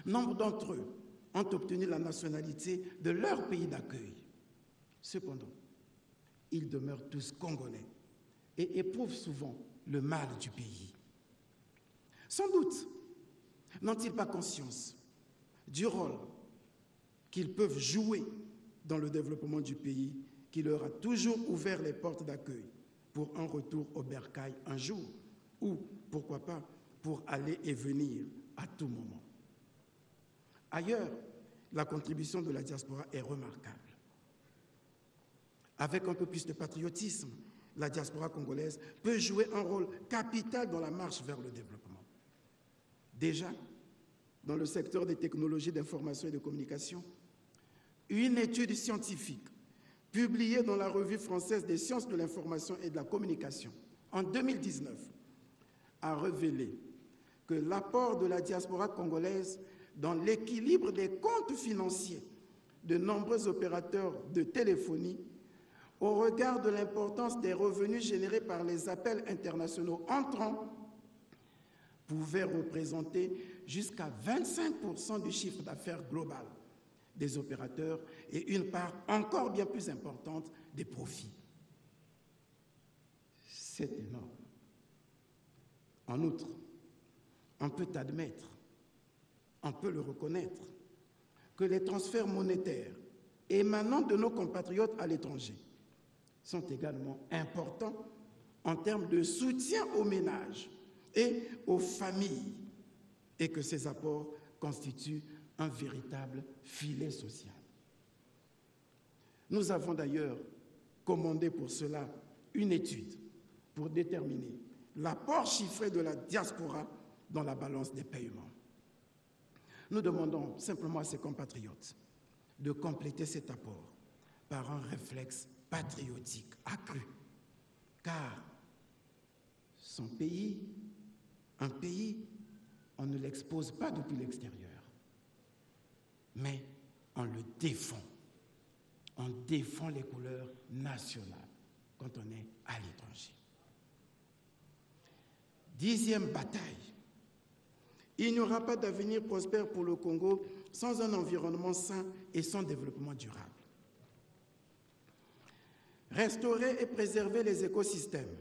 Nombre d'entre eux ont obtenu la nationalité de leur pays d'accueil. Cependant, ils demeurent tous congolais et éprouvent souvent le mal du pays. Sans doute n'ont-ils pas conscience du rôle qu'ils peuvent jouer dans le développement du pays qui leur a toujours ouvert les portes d'accueil pour un retour au bercail un jour ou, pourquoi pas, pour aller et venir à tout moment. Ailleurs, la contribution de la diaspora est remarquable. Avec un peu plus de patriotisme, la diaspora congolaise peut jouer un rôle capital dans la marche vers le développement. Déjà, dans le secteur des technologies d'information et de communication, une étude scientifique publiée dans la Revue française des sciences de l'information et de la communication en 2019 a révélé que l'apport de la diaspora congolaise dans l'équilibre des comptes financiers de nombreux opérateurs de téléphonie, au regard de l'importance des revenus générés par les appels internationaux entrants, pouvait représenter jusqu'à 25% du chiffre d'affaires global des opérateurs et une part encore bien plus importante des profits. C'est énorme. En outre, on peut admettre, on peut le reconnaître, que les transferts monétaires émanant de nos compatriotes à l'étranger sont également importants en termes de soutien aux ménages et aux familles, et que ces apports constituent un véritable filet social. Nous avons d'ailleurs commandé pour cela une étude pour déterminer l'apport chiffré de la diaspora dans la balance des paiements. Nous demandons simplement à ces compatriotes de compléter cet apport par un réflexe patriotique accru, car son pays, un pays, on ne l'expose pas depuis l'extérieur, mais on le défend. On défend les couleurs nationales quand on est à l'étranger. 10e bataille. Il n'y aura pas d'avenir prospère pour le Congo sans un environnement sain et sans développement durable. Restaurer et préserver les écosystèmes,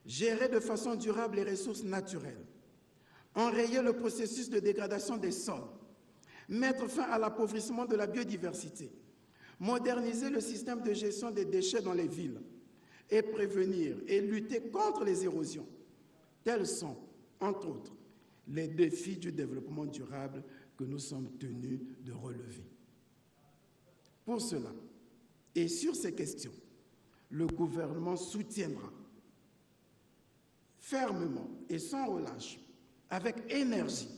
gérer de façon durable les ressources naturelles, enrayer le processus de dégradation des sols, mettre fin à l'appauvrissement de la biodiversité, moderniser le système de gestion des déchets dans les villes et prévenir et lutter contre les érosions. Tels sont, entre autres, les défis du développement durable que nous sommes tenus de relever. Pour cela, et sur ces questions, le gouvernement soutiendra fermement et sans relâche, avec énergie,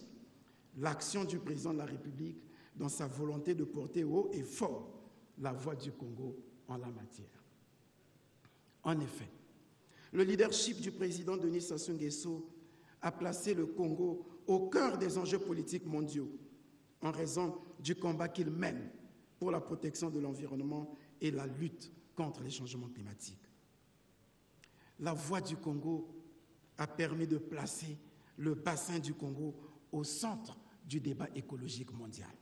l'action du président de la République dans sa volonté de porter haut et fort la voix du Congo en la matière. En effet, le leadership du président Denis Sassou Nguesso a placé le Congo au cœur des enjeux politiques mondiaux en raison du combat qu'il mène pour la protection de l'environnement et la lutte contre les changements climatiques. La voix du Congo a permis de placer le bassin du Congo au centre du débat écologique mondial.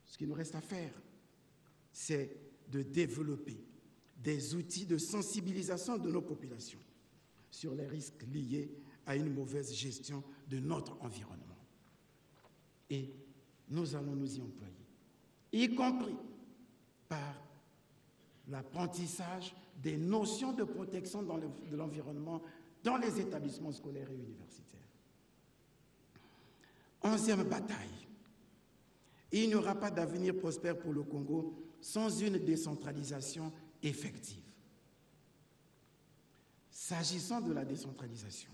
Ce qu'il nous reste à faire, c'est de développer des outils de sensibilisation de nos populations sur les risques liés à une mauvaise gestion de notre environnement. Et nous allons nous y employer, y compris par l'apprentissage des notions de protection de l'environnement dans les établissements scolaires et universitaires. 11e bataille. Il n'y aura pas d'avenir prospère pour le Congo sans une décentralisation effective. S'agissant de la décentralisation,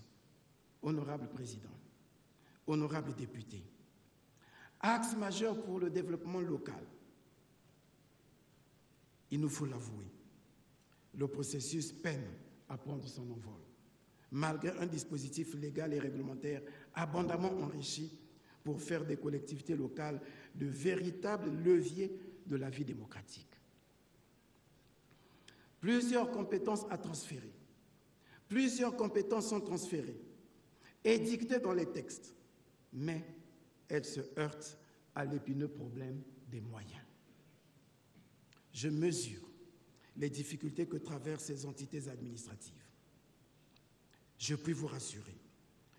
honorable président, honorable député, axe majeur pour le développement local, il nous faut l'avouer, le processus peine à prendre son envol, malgré un dispositif légal et réglementaire abondamment enrichi pour faire des collectivités locales de véritables leviers de la vie démocratique. Plusieurs compétences à transférer, plusieurs compétences sont transférées, édictées dans les textes, mais elles se heurtent à l'épineux problème des moyens. Je mesure les difficultés que traversent ces entités administratives. Je puis vous rassurer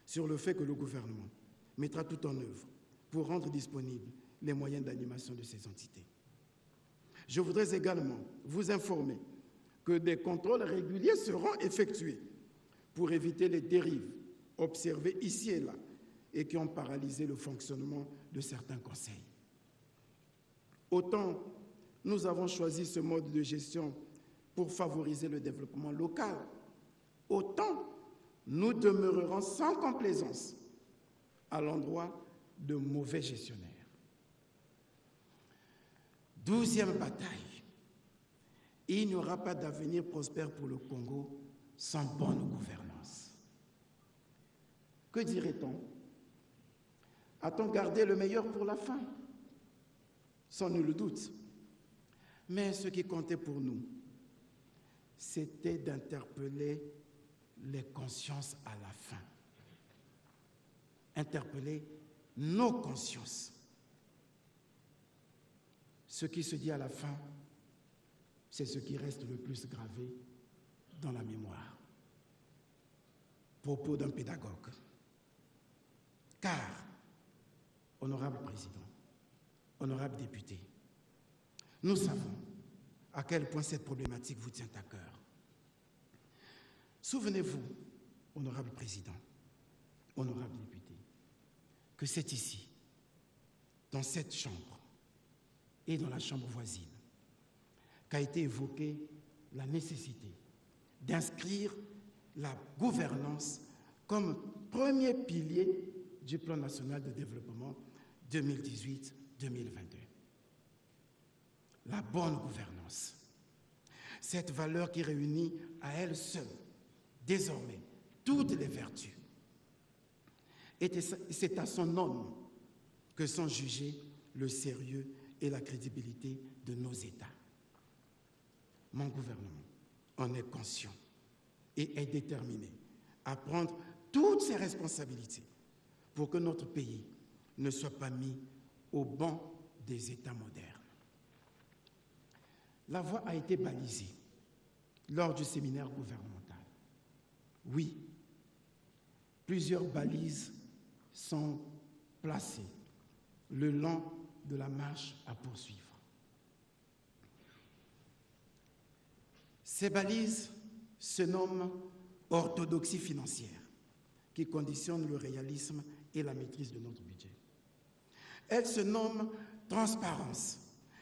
sur le fait que le gouvernement mettra tout en œuvre pour rendre disponibles les moyens d'animation de ces entités. Je voudrais également vous informer que des contrôles réguliers seront effectués pour éviter les dérives observées ici et là et qui ont paralysé le fonctionnement de certains conseils. Autant nous avons choisi ce mode de gestion pour favoriser le développement local, autant nous demeurerons sans complaisance à l'endroit de mauvais gestionnaires. 12e bataille. Il n'y aura pas d'avenir prospère pour le Congo sans bonne gouvernance. Que dirait-on? A-t-on gardé le meilleur pour la fin? Sans nul doute. Mais ce qui comptait pour nous, c'était d'interpeller les consciences à la fin. Interpeller nos consciences. Ce qui se dit à la fin, c'est ce qui reste le plus gravé dans la mémoire. Propos d'un pédagogue. Car, honorable président, honorable député, nous savons à quel point cette problématique vous tient à cœur. Souvenez-vous, honorable président, honorable député, que c'est ici, dans cette chambre et dans la chambre voisine, qu'a été évoquée la nécessité d'inscrire la gouvernance comme premier pilier du plan national de développement 2018-2022. La bonne gouvernance, cette valeur qui réunit à elle seule, désormais, toutes les vertus. Et c'est à son nom que sont jugés le sérieux et la crédibilité de nos États. Mon gouvernement en est conscient et est déterminé à prendre toutes ses responsabilités pour que notre pays ne soit pas mis au banc des États modernes. La voie a été balisée lors du séminaire gouvernemental. Oui, plusieurs balises sont placées le long de la marche à poursuivre. Ces balises se nomment orthodoxie financière, qui conditionne le réalisme et la maîtrise de notre budget. Elles se nomment transparence,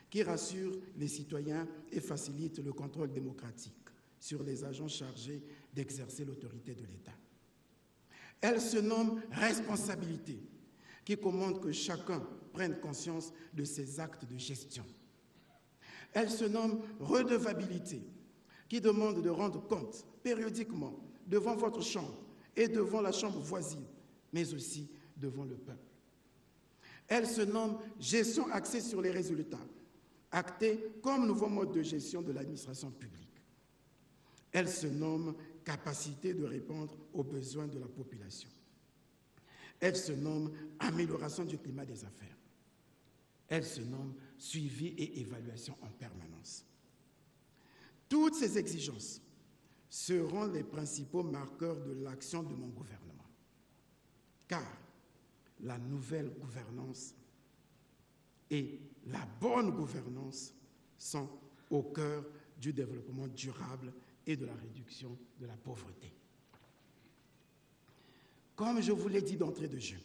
qui rassure les citoyens et facilite le contrôle démocratique sur les agents chargés d'exercer l'autorité de l'État. Elle se nomme responsabilité, qui commande que chacun prenne conscience de ses actes de gestion. Elle se nomme redevabilité, qui demande de rendre compte périodiquement devant votre chambre et devant la chambre voisine, mais aussi devant le peuple. Elle se nomme gestion axée sur les résultats, actée comme nouveau mode de gestion de l'administration publique. Elle se nomme capacité de répondre aux besoins de la population. Elle se nomme amélioration du climat des affaires. Elle se nomme suivi et évaluation en permanence. Toutes ces exigences seront les principaux marqueurs de l'action de mon gouvernement. Car la nouvelle gouvernance et la bonne gouvernance sont au cœur du développement durable et de la réduction de la pauvreté. Comme je vous l'ai dit d'entrée de jeu,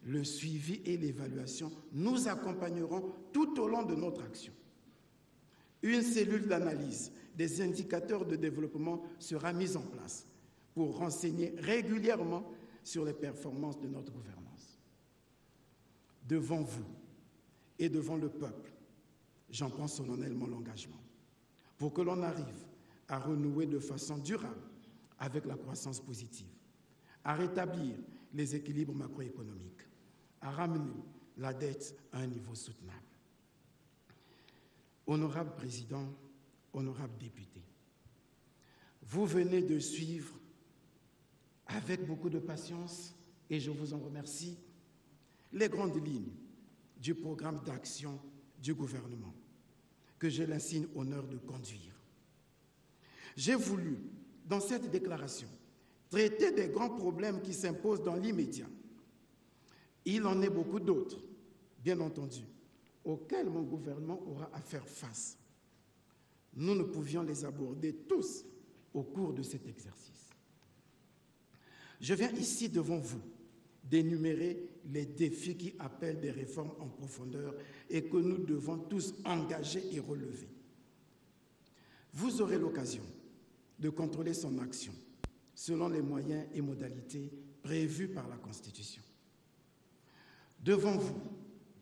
le suivi et l'évaluation nous accompagneront tout au long de notre action. Une cellule d'analyse des indicateurs de développement sera mise en place pour renseigner régulièrement sur les performances de notre gouvernance. Devant vous et devant le peuple, j'en prends solennellement l'engagement pour que l'on arrive à renouer de façon durable avec la croissance positive, à rétablir les équilibres macroéconomiques, à ramener la dette à un niveau soutenable. Honorable Président, honorable député, vous venez de suivre avec beaucoup de patience, et je vous en remercie, les grandes lignes du programme d'action du gouvernement que j'ai l'insigne honneur de conduire. J'ai voulu, dans cette déclaration, traiter des grands problèmes qui s'imposent dans l'immédiat. Il en est beaucoup d'autres, bien entendu, auxquels mon gouvernement aura à faire face. Nous ne pouvions les aborder tous au cours de cet exercice. Je viens ici devant vous d'énumérer les défis qui appellent des réformes en profondeur et que nous devons tous engager et relever. Vous aurez l'occasion de contrôler son action selon les moyens et modalités prévus par la Constitution. Devant vous,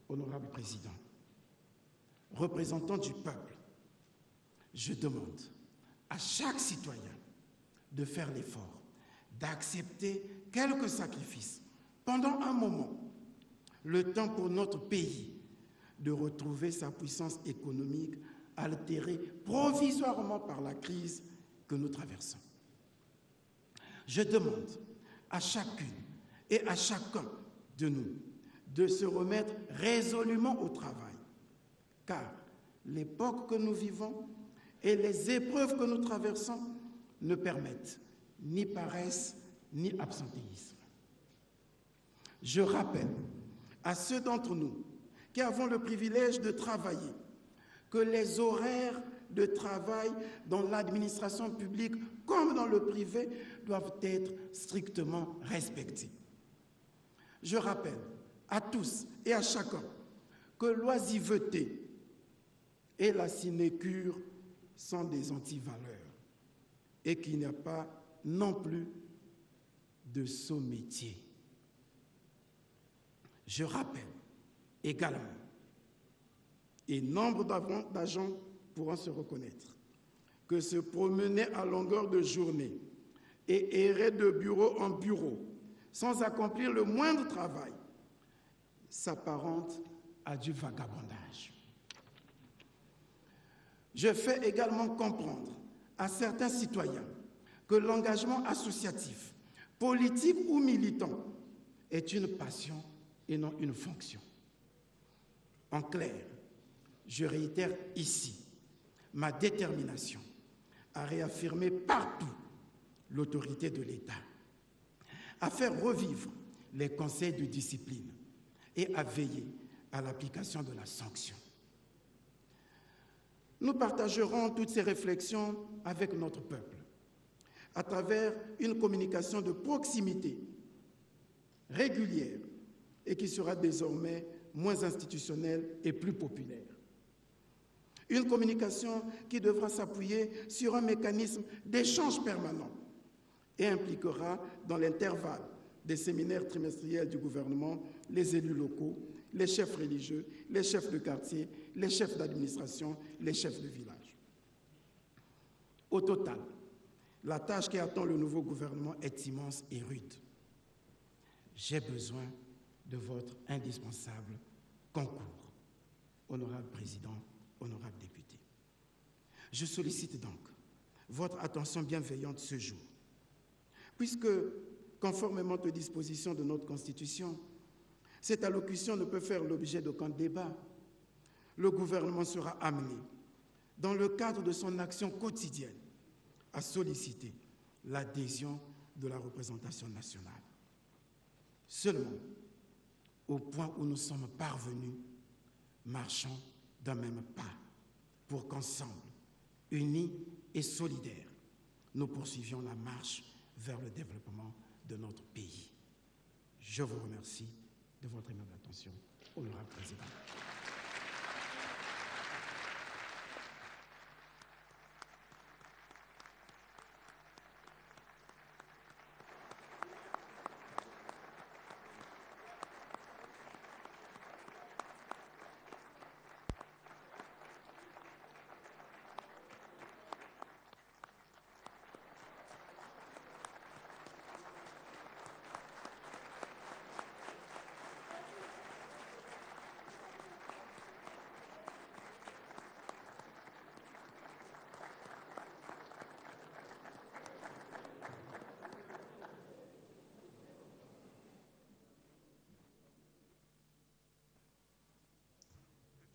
honorable Président, représentant du peuple, je demande à chaque citoyen de faire l'effort, d'accepter quelques sacrifices pendant un moment, le temps pour notre pays de retrouver sa puissance économique altérée provisoirement par la crise que nous traversons. Je demande à chacune et à chacun de nous de se remettre résolument au travail, car l'époque que nous vivons et les épreuves que nous traversons ne permettent ni paresse ni absentéisme. Je rappelle à ceux d'entre nous qui avons le privilège de travailler que les horaires de travail dans l'administration publique comme dans le privé doivent être strictement respectés. Je rappelle à tous et à chacun que l'oisiveté et la sinécure sont des antivaleurs et qu'il n'y a pas non plus de sot métier. Je rappelle également, et nombre d'agents pourront se reconnaître, que se promener à longueur de journée et errer de bureau en bureau sans accomplir le moindre travail s'apparente à du vagabondage. Je fais également comprendre à certains citoyens que l'engagement associatif, politique ou militant est une passion et non une fonction. En clair, je réitère ici ma détermination à réaffirmer partout l'autorité de l'État, à faire revivre les conseils de discipline et à veiller à l'application de la sanction. Nous partagerons toutes ces réflexions avec notre peuple à travers une communication de proximité régulière et qui sera désormais moins institutionnelle et plus populaire. Une communication qui devra s'appuyer sur un mécanisme d'échange permanent et impliquera dans l'intervalle des séminaires trimestriels du gouvernement les élus locaux, les chefs religieux, les chefs de quartier, les chefs d'administration, les chefs de village. Au total, la tâche qui attend le nouveau gouvernement est immense et rude. J'ai besoin de votre indispensable concours, honorable Président, honorable député. Je sollicite donc votre attention bienveillante ce jour, puisque, conformément aux dispositions de notre Constitution, cette allocution ne peut faire l'objet d'aucun débat. Le gouvernement sera amené, dans le cadre de son action quotidienne, a sollicité l'adhésion de la représentation nationale. Seulement, au point où nous sommes parvenus, marchons d'un même pas pour qu'ensemble, unis et solidaires, nous poursuivions la marche vers le développement de notre pays. Je vous remercie de votre aimable attention, honorable président.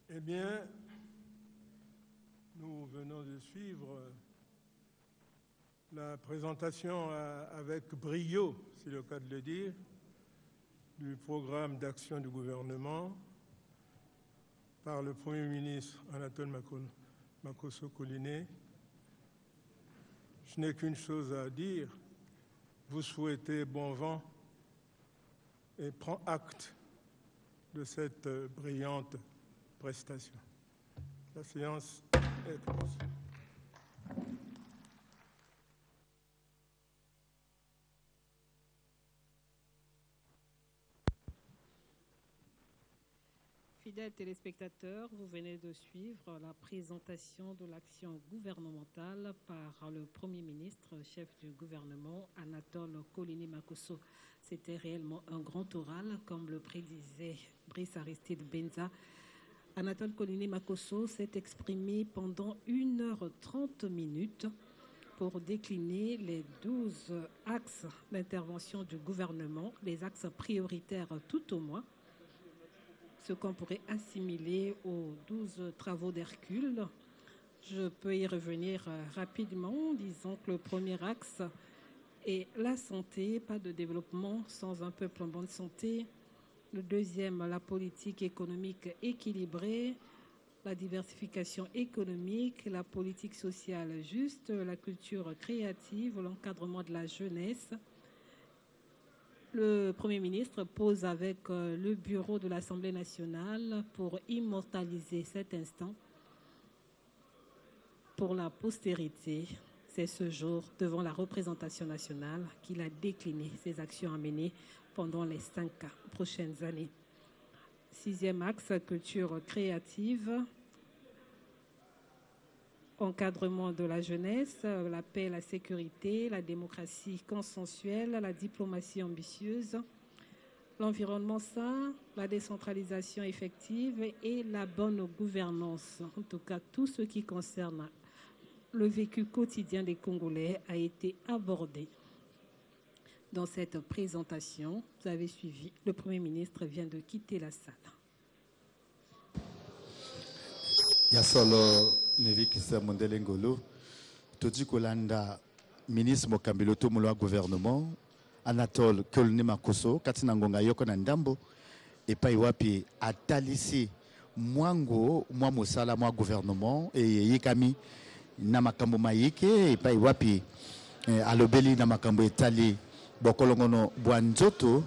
Eh bien, nous venons de suivre la présentation avec brio, c'est le cas de le dire, du programme d'action du gouvernement par le Premier ministre Anatole Makosso Koliné. Je n'ai qu'une chose à dire, vous souhaitez bon vent et prends acte de cette brillante prestation. La séance est close. Fidèles téléspectateurs, vous venez de suivre la présentation de l'action gouvernementale par le Premier ministre, chef du gouvernement, Anatole Koliné Makosso. C'était réellement un grand oral, comme le prédisait Brice Aristide Benza. Anatole Koliné Makosso s'est exprimé pendant 1h30 pour décliner les 12 axes d'intervention du gouvernement, les axes prioritaires tout au moins, ce qu'on pourrait assimiler aux 12 travaux d'Hercule. Je peux y revenir rapidement, disons que le premier axe est la santé, pas de développement sans un peuple en bonne santé. Le deuxième, la politique économique équilibrée, la diversification économique, la politique sociale juste, la culture créative, l'encadrement de la jeunesse. Le Premier ministre pose avec le bureau de l'Assemblée nationale pour immortaliser cet instant pour la postérité. C'est ce jour devant la représentation nationale qu'il a décliné ses actions à mener pendant les 5 prochaines années. Sixième axe, culture créative, encadrement de la jeunesse, la paix, la sécurité, la démocratie consensuelle, la diplomatie ambitieuse, l'environnement sain, la décentralisation effective et la bonne gouvernance. En tout cas, tout ce qui concerne le vécu quotidien des Congolais a été abordé dans cette présentation. Vous avez suivi, le Premier ministre vient de quitter la salle. Yasolo Nevikisa Mondele Ngolo, Todi Kolanda, ministre Mokambilo Tomolo gouvernement, Anatole Koliné Makosso, Katina Ngonga Yoko Nandambo, et Paiwapi Atalisi Mwango, moi Mosala, moi gouvernement, et Yekami Namakambo Maïke, et Paiwapi Alobeli Namakambo Etali, Bokolongono Bwanzoto,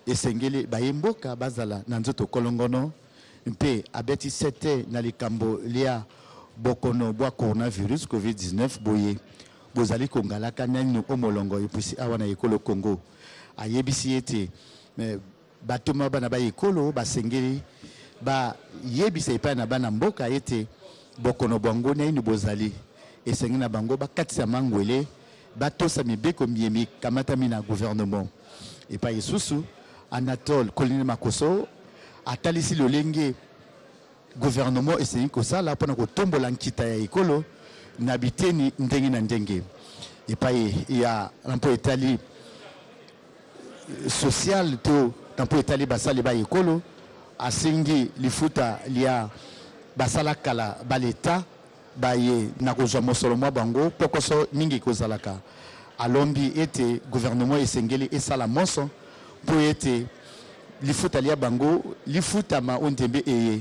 et Sengeli Bayimboka Bazala, Nanzoto Kolongono. Mpe abeti sete na likambo lia bokono bwa coronavirus COVID-19 boye bozali kongalaka nani omolongo epusi awana ekolo Congo ayebisi ete batoma bana ba ekolo basengeli ba yebisa epa na bana mboka ete bokono bwango nani bozali esengi na bango bakatisa mangwele batosa mibeko miemi kamata mina gouvernement epa isusu Anatole Koliné Makosso atalisi lolenge gouvernement essayi kosala pona ko tombola nkita ya ekolo na biteni ndenge na ndenge epai ya nampo etali social to nampo etali basali ba ekolo asengi lifuta lia basala kala baleta baye na kozwa mosolo mwa bango pokoso mingi kozalaka alombi ete gouvernement esengeli esala moso po ete lifuta lia bango lifuta ma ontembe eye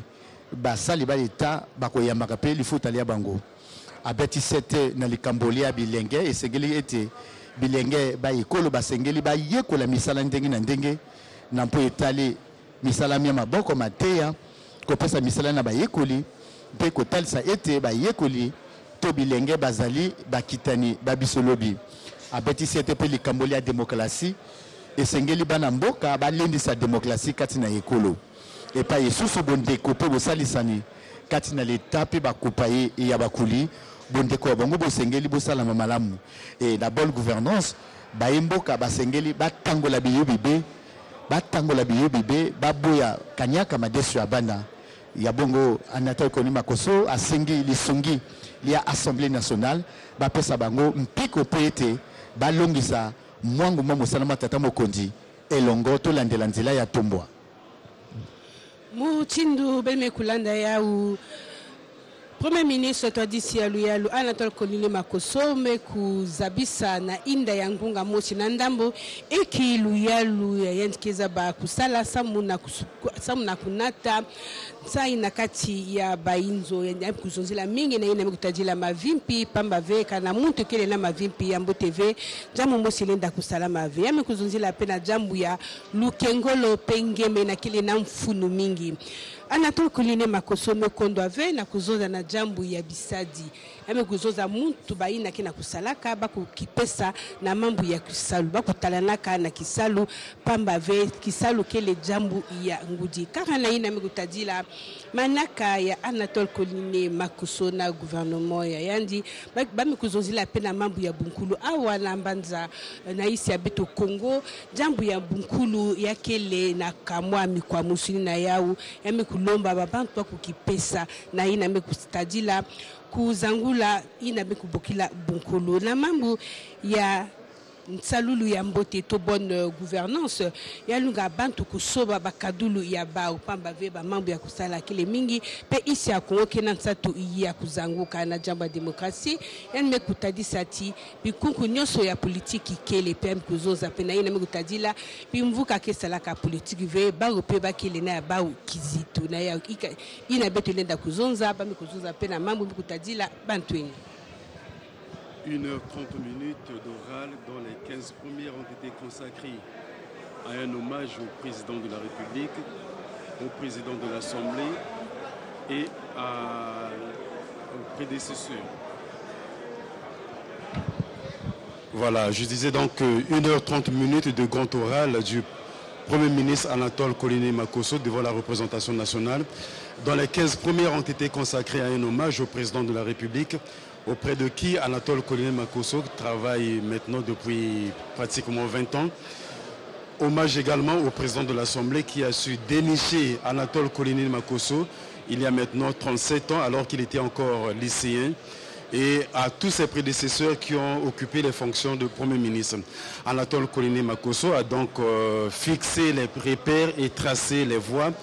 basali ba leta bakoyambaka pe lifuta lia bango abeti sete na likambo lia bilenge esengeli ete bilenge ba ekolo basengeli ba yekola misala ndenge na ndenge na mpo etali misala mia maboko mateya kopesa misala na ba yekoli pe kotalisa ete ba yekoli to bilenge bazali bakitani babisolobi abeti sete pe likambo lia demokrasi esengeli bana mboka balendisa demokrasi kati na ekolo epa yesusu bondeko pe bosalisani kati na leta pe bakopa ye ya bakuli bondeko bango bosengeli bosalama malamu et la bonne gouvernance baimboka basengeli batangola biyobibe baboya kanyaka madesu ya bana ya bongo Anatole Kolini Makoso asengi lisongi lia Assemblée nationale bapesa bango mpiko pe ete balongisa mwangu mwa mosalama tata mokonzi elongo to landela nzela ya tombwa Mutindu beme kulanda ya u Premier ministre Twadisi Yalu Anatole Kolini Makoso me kuzabisa na inda ya ngunga mochi na ndambo eki luyalu ya yentkeza ba kusala samuna kunata sai na kati ya bainzo ya kuzonzila mingi na ina mekutajila mavimpi pamba veka na muntu kele na mavimpi ya Mbo TV jamu mosi lenda kusala mavi ya mekuzonzila pena jambu ya lukengolo pengeme na kile na mfunu mingi Anatole Kolini Makoso me kondo ave na kuzoza na jambu ya bisadi ame kuzoza muntu baina kina kusalaka bakukipesa na mambu ya kisalu bakutalanaka na kisalu pamba ve kisalu kele jambu ya ngudi kaka na ina mekutajila manaka ya Anatole Kolini Makoso na gouvernement ya yandi bamekuzozila pena mambu ya bunkulu awa na mbanza na isi ya beto Kongo jambu ya bunkulu ya kele na kamwa mikwa musuni na yau ya kulomba babantu kukipesa na ina mekustadila kuzangula ina mekubokila bunkulu na mambo ya nsalulu ya mbote to bonne gouvernance ya lunga bantu kusoba bakadulu ya ba upamba veba mambo ya kusala kile mingi pe isi ya kuoke na nsatu ya kuzanguka na jamba demokrasi yani mekutadisa ti bikunku nyoso ya politiki kele pe mkuzoza pe na ina mekutadila bimvuka kesala ka politiki ve ba pe ba kile na ba kizito na ya ina beto lenda kuzonza ba mekuzonza pe na mambo mekutadila bantweni 1h30 d'oral dont les 15 premières ont été consacrées à un hommage au président de la République, au président de l'Assemblée et au prédécesseur. Voilà, je disais donc 1h30 de grand oral du Premier ministre Anatole Kolini Makoso devant la représentation nationale, dont les 15 premières ont été consacrées à un hommage au président de la République, auprès de qui Anatole Kolini Makoso travaille maintenant depuis pratiquement 20 ans. Hommage également au président de l'Assemblée qui a su dénicher Anatole Kolini Makoso il y a maintenant 37 ans alors qu'il était encore lycéen, et à tous ses prédécesseurs qui ont occupé les fonctions de Premier ministre. Anatole Kolini Makoso a donc fixé les repères et tracé les voies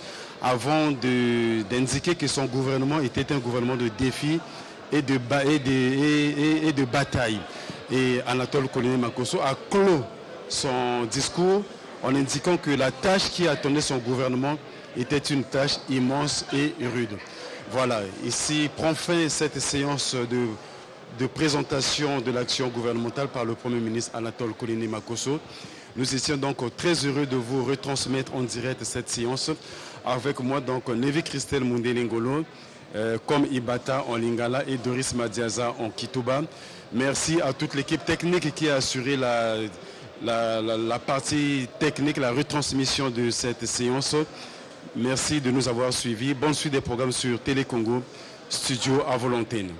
avant d'indiquer que son gouvernement était un gouvernement de défi et de bataille. Et Anatole Kolini Makoso a clos son discours en indiquant que la tâche qui attendait son gouvernement était une tâche immense et rude. Voilà, ici prend fin cette séance de présentation de l'action gouvernementale par le Premier ministre Anatole Kolini Makoso. Nous étions donc très heureux de vous retransmettre en direct cette séance. Avec moi, donc, Nevi Christelle Mundelingolo, comme Ibata en Lingala et Doris Madiaza en Kituba. Merci à toute l'équipe technique qui a assuré la partie technique, la retransmission de cette séance. Merci de nous avoir suivis. Bonne suite des programmes sur Télé Congo, Studio à Volontaine.